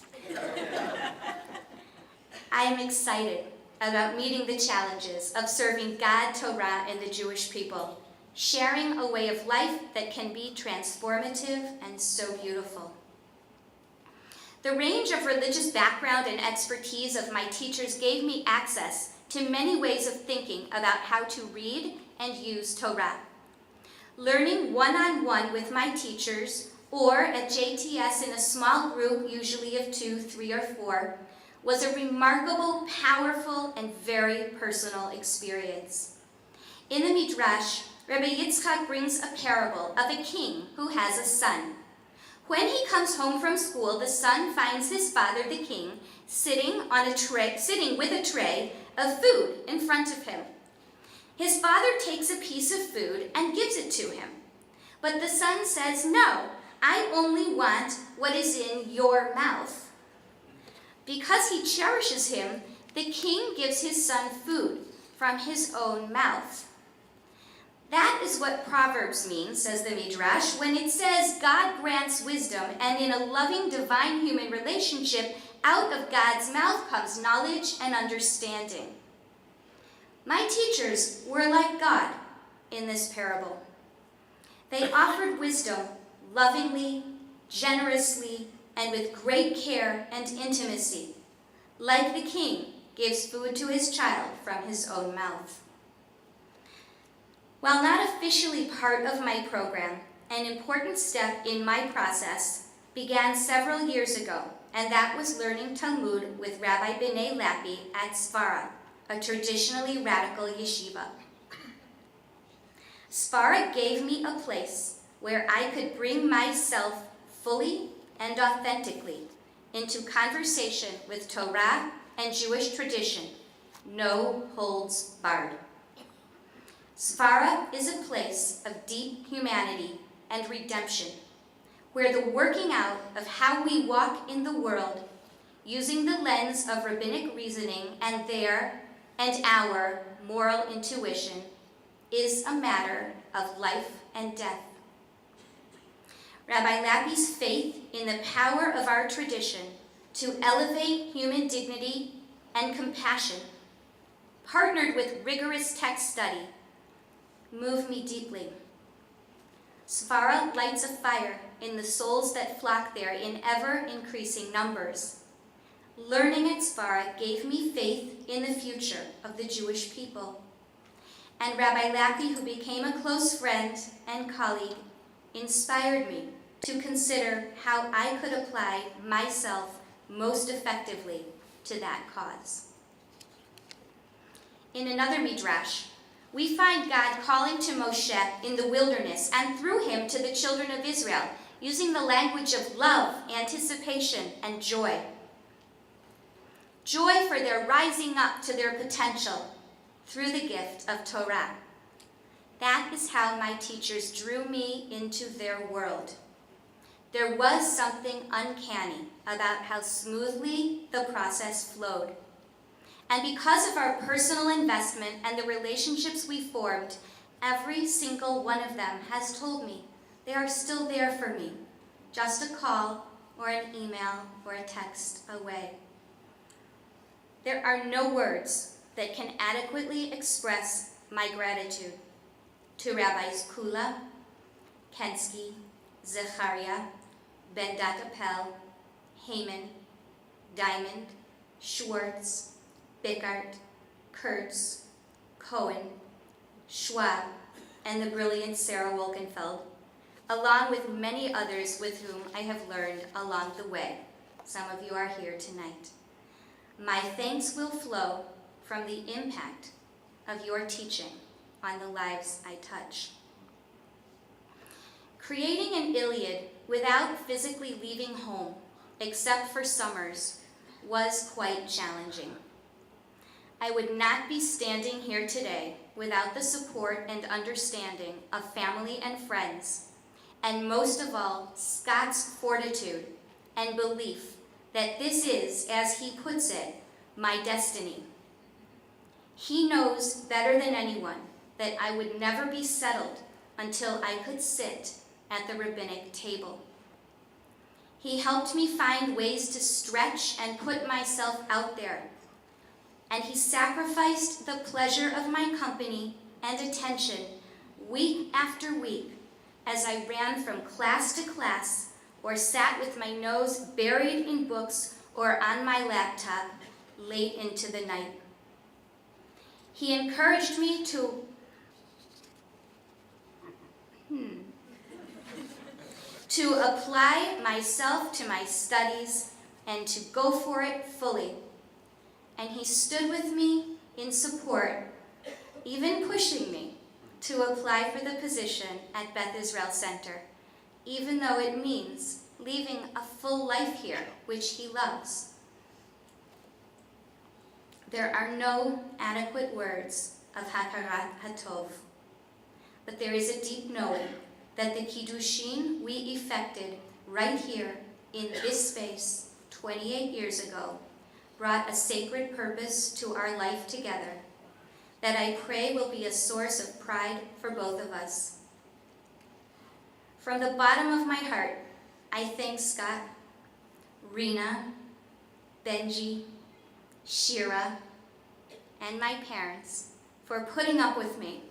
I am excited about meeting the challenges of serving God, Torah, and the Jewish people, sharing a way of life that can be transformative and so beautiful. The range of religious background and expertise of my teachers gave me access to many ways of thinking about how to read and use Torah. Learning one-on-one with my teachers, or at JTS in a small group, usually of 2, 3, or 4, was a remarkable, powerful, and very personal experience. In the Midrash, Rabbi Yitzchak brings a parable of a king who has a son. When he comes home from school, the son finds his father, the king, sitting with a tray of food in front of him. His father takes a piece of food and gives it to him. But the son says, "No, I only want what is in your mouth." Because he cherishes him, the king gives his son food from his own mouth. That is what Proverbs means, says the Midrash, when it says God grants wisdom, and in a loving divine human relationship, out of God's mouth comes knowledge and understanding. My teachers were like God in this parable. They offered wisdom lovingly, generously, and with great care and intimacy, like the king gives food to his child from his own mouth. While not officially part of my program, an important step in my process began several years ago, and that was learning Talmud with Rabbi B'nai Lappi at Sfara, a traditionally radical yeshiva. Sfara gave me a place where I could bring myself fully and authentically into conversation with Torah and Jewish tradition, no holds barred. Sfara is a place of deep humanity and redemption, where the working out of how we walk in the world, using the lens of rabbinic reasoning and their and our moral intuition, is a matter of life and death. Rabbi Lappi's faith in the power of our tradition to elevate human dignity and compassion, partnered with rigorous text study, moved me deeply. Sfara lights a fire in the souls that flock there in ever-increasing numbers. Learning at Sfara gave me faith in the future of the Jewish people. And Rabbi Lappi, who became a close friend and colleague, inspired me to consider how I could apply myself most effectively to that cause. In another midrash, we find God calling to Moshe in the wilderness and through him to the children of Israel, using the language of love, anticipation, and joy. Joy for their rising up to their potential through the gift of Torah. That is how my teachers drew me into their world. There was something uncanny about how smoothly the process flowed. And because of our personal investment and the relationships we formed, every single one of them has told me they are still there for me, just a call or an email or a text away. There are no words that can adequately express my gratitude to Rabbis Kula, Kensky, Zecharia, Ben Datapel, Heyman, Diamond, Schwartz, Bickart, Kurtz, Cohen, Schwab, and the brilliant Sarah Wolkenfeld, along with many others with whom I have learned along the way. Some of you are here tonight. My thanks will flow from the impact of your teaching on the lives I touch. Creating an Iliad without physically leaving home, except for summers, was quite challenging. I would not be standing here today without the support and understanding of family and friends, and most of all, Scott's fortitude and belief that this is, as he puts it, my destiny. He knows better than anyone that I would never be settled until I could sit at the rabbinic table. He helped me find ways to stretch and put myself out there, and he sacrificed the pleasure of my company and attention week after week as I ran from class to class or sat with my nose buried in books or on my laptop late into the night. He encouraged me to apply myself to my studies and to go for it fully. And he stood with me in support, even pushing me to apply for the position at Beth Israel Center, even though it means leaving a full life here, which he loves. There are no adequate words of Hakarat Hatov, but there is a deep knowing that the Kiddushin we effected right here in this space 28 years ago brought a sacred purpose to our life together that I pray will be a source of pride for both of us. From the bottom of my heart, I thank Scott, Rena, Benji, Shira, and my parents for putting up with me,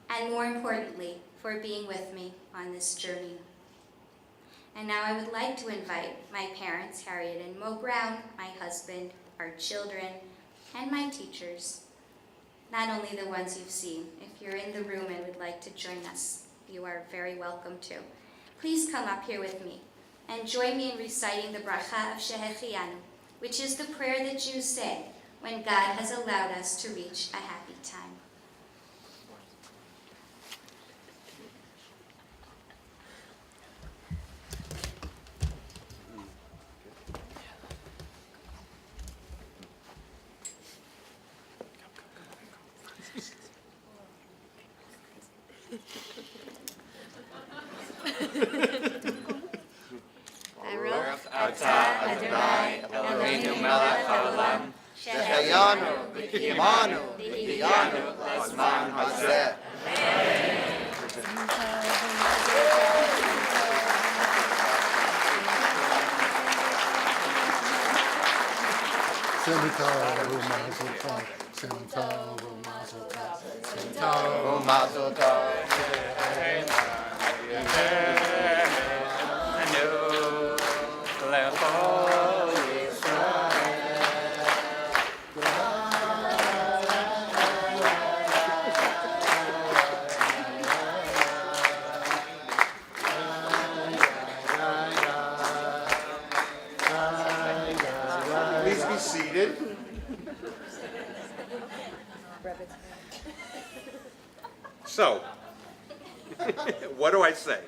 and more importantly, for being with me on this journey. And now I would like to invite my parents, Harriet and Mo Brown, my husband, our children, and my teachers not only the ones you've seen. If you're in the room and would like to join us, you are very welcome to. Please come up here with me and join me in reciting the bracha of Shehechianu, which is the prayer that Jews say when God has allowed us to reach a happy time. Baruch atah Adonai Eloheinu melech haolam, Shehayanu v'kiyamanu v'hiyanu l'zman hazeh. Mazel tov. Please be seated. So, what do I say?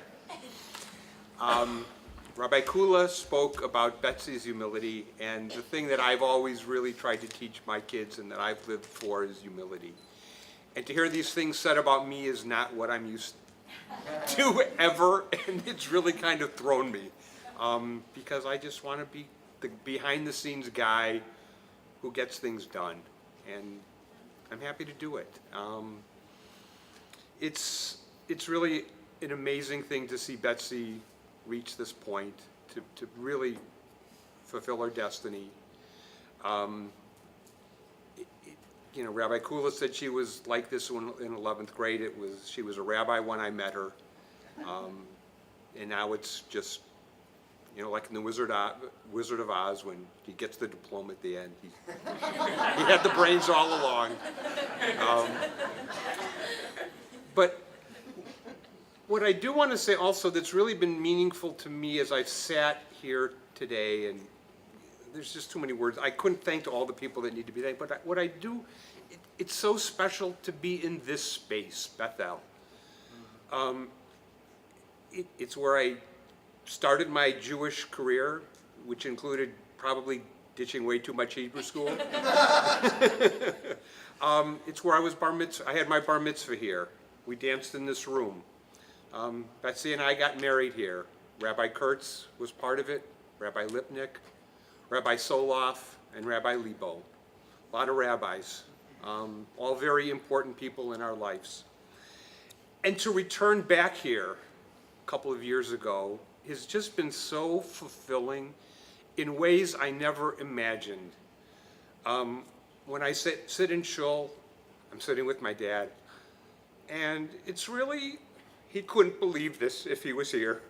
Rabbi Kula spoke about Betsy's humility, and the thing that I've always really tried to teach my kids and that I've lived for is humility. And to hear these things said about me is not what I'm used to ever, and it's really kind of thrown me, because I just want to be the behind-the-scenes guy who gets things done, and I'm happy to do it. It's really an amazing thing to see Betsy reach this point, to really fulfill her destiny. Rabbi Kula said she was like this in 11th grade. She was a rabbi when I met her, and now it's just, like in the Wizard of Oz when he gets the diploma at the end. He had the brains all along. But what I do want to say also that's really been meaningful to me as I've sat here today, and there's just too many words. I couldn't thank all the people that need to be thanked, but what I do, it's so special to be in this space, Bethel. It's where I started my Jewish career, which included probably ditching way too much Hebrew school. It's where I had my bar mitzvah here. We danced in this room. Betsy and I got married here. Rabbi Kurtz was part of it, Rabbi Lipnick, Rabbi Soloff, and Rabbi Lebo. A lot of rabbis, all very important people in our lives. And to return back here a couple of years ago has just been so fulfilling in ways I never imagined. When I sit in shul, I'm sitting with my dad, and it's really, he couldn't believe this if he was here.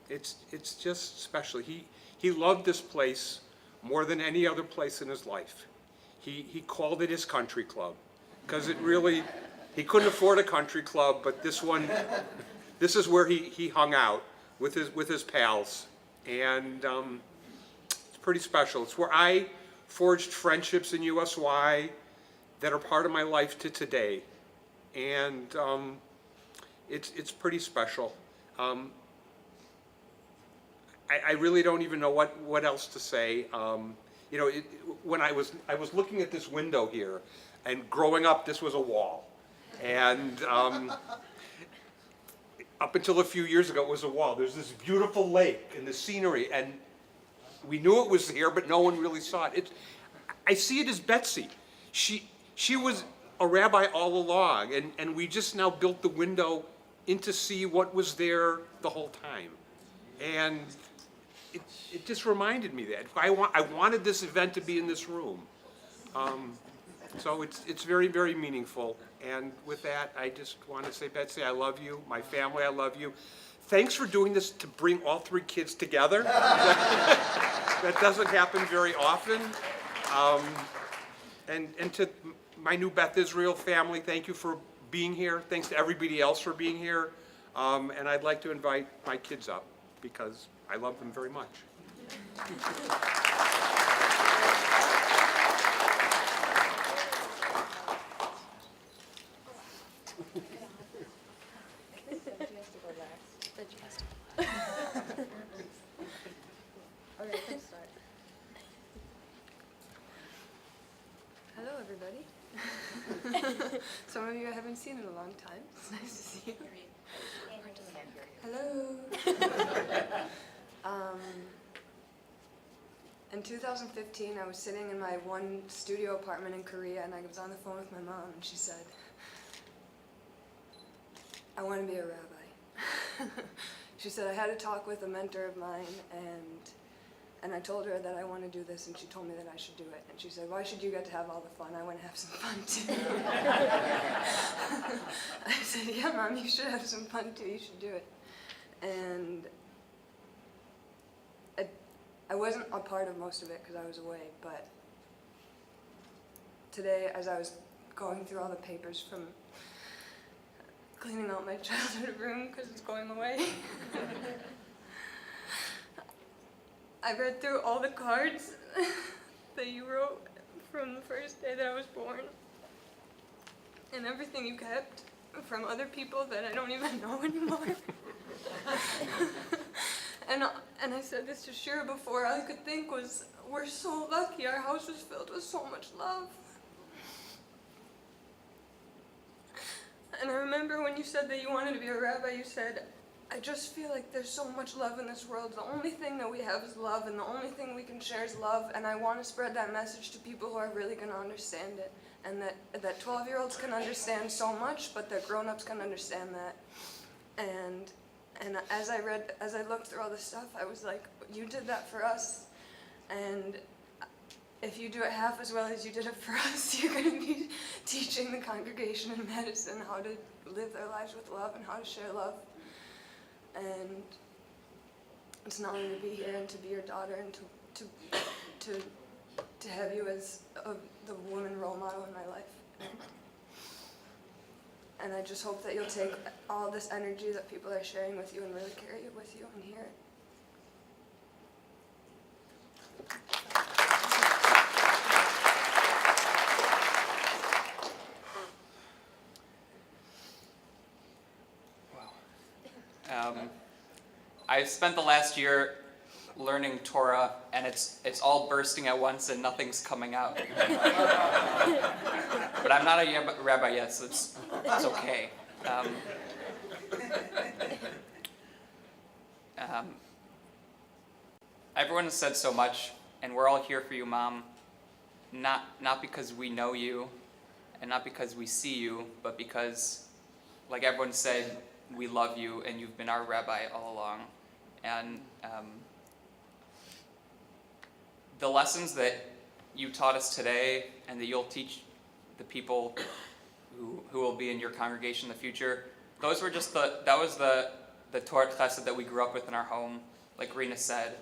It's just special. He loved this place more than any other place in his life. He called it his country club, because it really, he couldn't afford a country club, but this is where he hung out with his pals, and it's pretty special. It's where I forged friendships in USY that are part of my life to today, and it's pretty special. I really don't even know what else to say. When I was looking at this window here, and growing up, this was a wall, and up until a few years ago, it was a wall. There's this beautiful lake and the scenery, and we knew it was here, but no one really saw it. I see it as Betsy. She was a rabbi all along, and we just now built the window in to see what was there the whole time. And it just reminded me that. I wanted this event to be in this room. So it's very, very meaningful. And with that, I just want to say, Betsy, I love you. My family, I love you. Thanks for doing this to bring all three kids together. That doesn't happen very often. And to my new Beth Israel family, thank you for being here. Thanks to everybody else for being here. And I'd like to invite my kids up because I love them very much. Hello, everybody. Some of you I haven't seen in a long time. It's nice to see you. Hello. In 2015, I was sitting in my one studio apartment in Korea, and I was on the phone with my mom, and she said, "I want to be a rabbi." She said, "I had a talk with a mentor of mine, and I told her that I want to do this, and she told me that I should do it. And she said, 'Why should you get to have all the fun? I want to have some fun too.'" I said, "Yeah, Mom, you should have some fun too. You should do it." And I wasn't a part of most of it because I was away, but today, as I was going through all the papers from cleaning out my childhood room because it's going away, I read through all the cards that you wrote from the first day that I was born, and everything you kept from other people that I don't even know anymore. And I said this to Shira before. All I could think was, we're so lucky. Our house was filled with so much love. And I remember when you said that you wanted to be a rabbi, you said, "I just feel like there's so much love in this world. The only thing that we have is love, and the only thing we can share is love. And I want to spread that message to people who are really going to understand it. And that 12-year-olds can understand so much, but that grown-ups can understand that." And as I looked through all this stuff, I was like, you did that for us. And if you do it half as well as you did it for us, you're going to be teaching the congregation in Madison how to live their lives with love and how to share love. And it's an honor to be here and to be your daughter and to have you as the woman role model in my life. And I just hope that you'll take all this energy that people are sharing with you and really carry it with you and hear it. I've spent the last year learning Torah, and it's all bursting at once and nothing's coming out. But I'm not a rabbi yet, so it's okay. Everyone has said so much, and we're all here for you, Mom. Not because we know you, and not because we see you, but because, like everyone said, we love you, and you've been our rabbi all along. And the lessons that you taught us today, and that you'll teach the people who will be in your congregation in the future, those were just that was the Torah chesed that we grew up with in our home, like Rena said.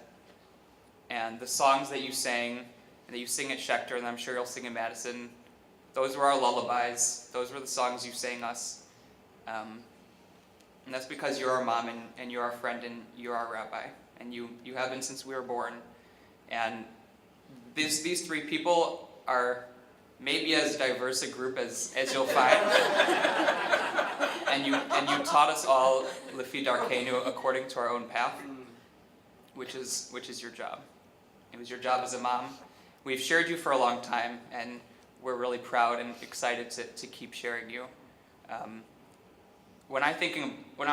And the songs that you sang, and that you sing at Schechter, and I'm sure you'll sing in Madison, those were our lullabies. Those were the songs you sang us. And that's because you're our mom, and you're our friend, and you're our rabbi. And you have been since we were born. And these three people are maybe as diverse a group as you'll find. and you taught us all Lefi Darkeinu, according to our own path, which is your job. It was your job as a mom. We've shared you for a long time, and we're really proud and excited to keep sharing you. When I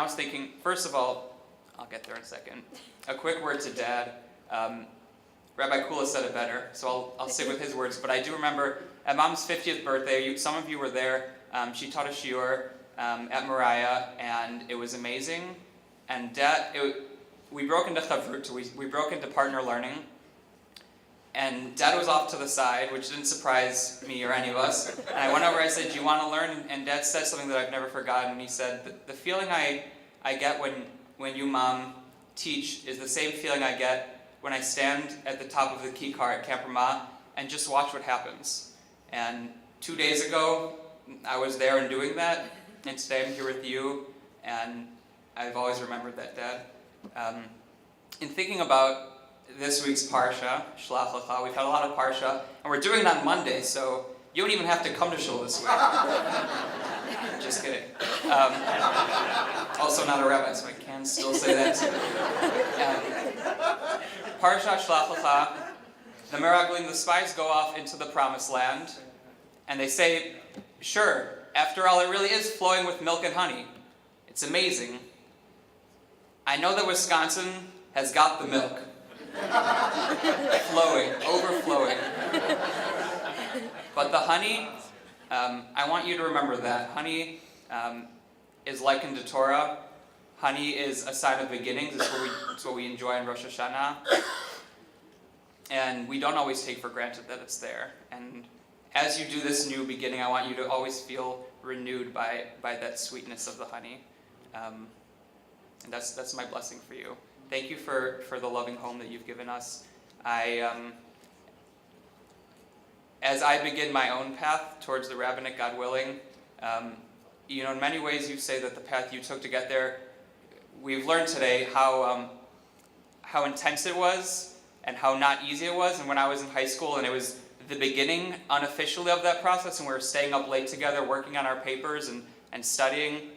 was thinking, first of all, I'll get there in a second. A quick word to Dad. Rabbi Kula said it better, so I'll stick with his words. But I do remember at Mom's 50th birthday, some of you were there. She taught a shiur at Moriah, and it was amazing. And Dad, we broke into chavrut, we broke into partner learning. And Dad was off to the side, which didn't surprise me or any of us. And I went over, I said, "Do you want to learn?" And Dad said something that I've never forgotten. He said, the feeling I get when you, Mom, teach is the same feeling I get when I stand at the top of the kikar at Camp Ramah and just watch what happens. And 2 days ago, I was there and doing that, and today I'm here with you, and I've always remembered that, Dad. In thinking about this week's Parsha, Shlach Lecha, we've had a lot of Parsha, and we're doing it on Monday, so you don't even have to come to Shul this week. Just kidding. Also not a rabbi, so I can still say that. Parsha Shlach Lecha, the Meraglim, the spies go off into the Promised Land, and they say, sure, after all, it really is flowing with milk and honey. It's amazing. I know that Wisconsin has got the milk. Flowing, overflowing. But the honey, I want you to remember that. Honey is likened to Torah. Honey is a sign of beginnings. It's what we enjoy in Rosh Hashanah. And we don't always take for granted that it's there. And as you do this new beginning, I want you to always feel renewed by that sweetness of the honey. And that's my blessing for you. Thank you for the loving home that you've given us. As I begin my own path towards the rabbinate, God willing, in many ways you say that the path you took to get there, we've learned today how intense it was and how not easy it was. And when I was in high school and it was the beginning unofficially of that process and we were staying up late together working on our papers and studying,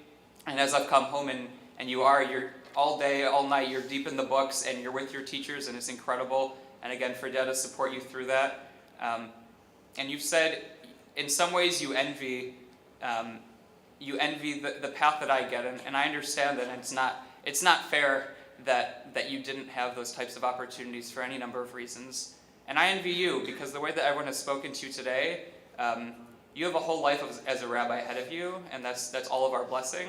and as I've come home and you're all day, all night, you're deep in the books and you're with your teachers and it's incredible. And again, for Dad to support you through that. And you've said, in some ways you envy the path that I get, and I understand that. And it's not fair that you didn't have those types of opportunities for any number of reasons. And I envy you because the way that everyone has spoken to you today, you have a whole life as a rabbi ahead of you, and that's all of our blessing.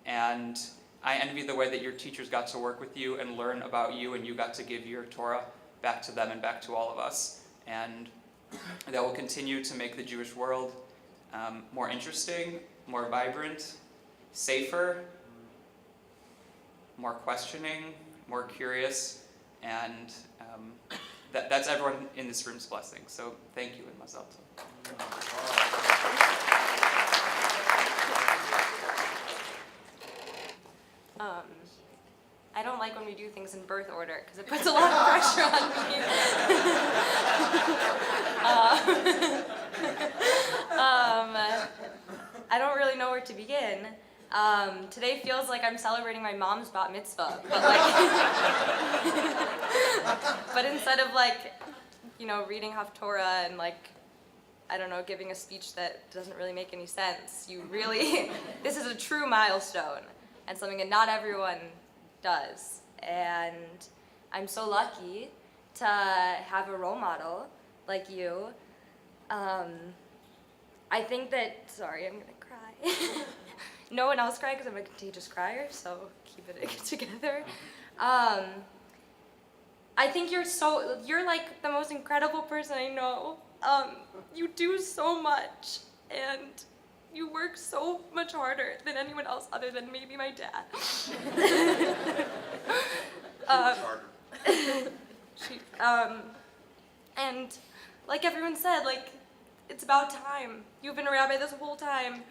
And I envy the way that your teachers got to work with you and learn about you, and you got to give your Torah back to them and back to all of us. And that will continue to make the Jewish world more interesting, more vibrant, safer, more questioning, more curious, and that's everyone in this room's blessing. So thank you and Mazal Tov. I don't like when we do things in birth order because it puts a lot of pressure on me. I don't really know where to begin. Today feels like I'm celebrating my mom's bat mitzvah, but instead of reading Haftorah and giving a speech that doesn't really make any sense, this is a true milestone and something that not everyone does. And I'm so lucky to have a role model like you. I think that, sorry, I'm gonna cry. No one else cry because I'm a contagious crier, so keep it together. I think you're like the most incredible person I know. You do so much, and you work so much harder than anyone else other than maybe my dad. And like everyone said, it's about time. You've been a rabbi this whole time.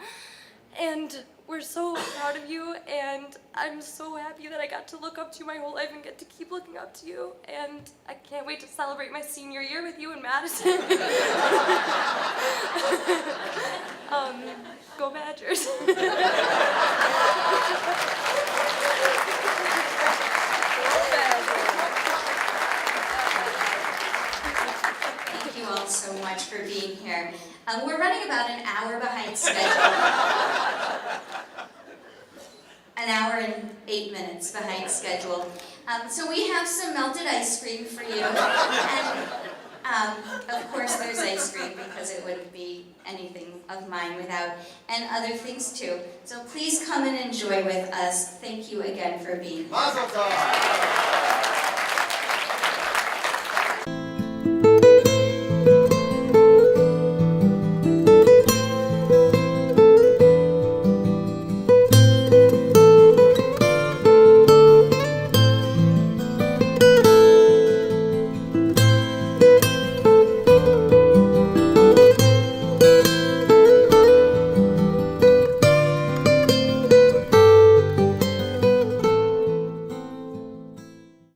And we're so proud of you, and I'm so happy that I got to look up to you my whole life and get to keep looking up to you. And I can't wait to celebrate my senior year with you in Madison. Go Badgers. Thank you all so much for being here. We're running about an hour behind schedule. An hour and 8 minutes behind schedule. So we have some melted ice cream for you. And of course there's ice cream because it wouldn't be anything of mine without, and other things too. So please come and enjoy with us. Thank you again for being here.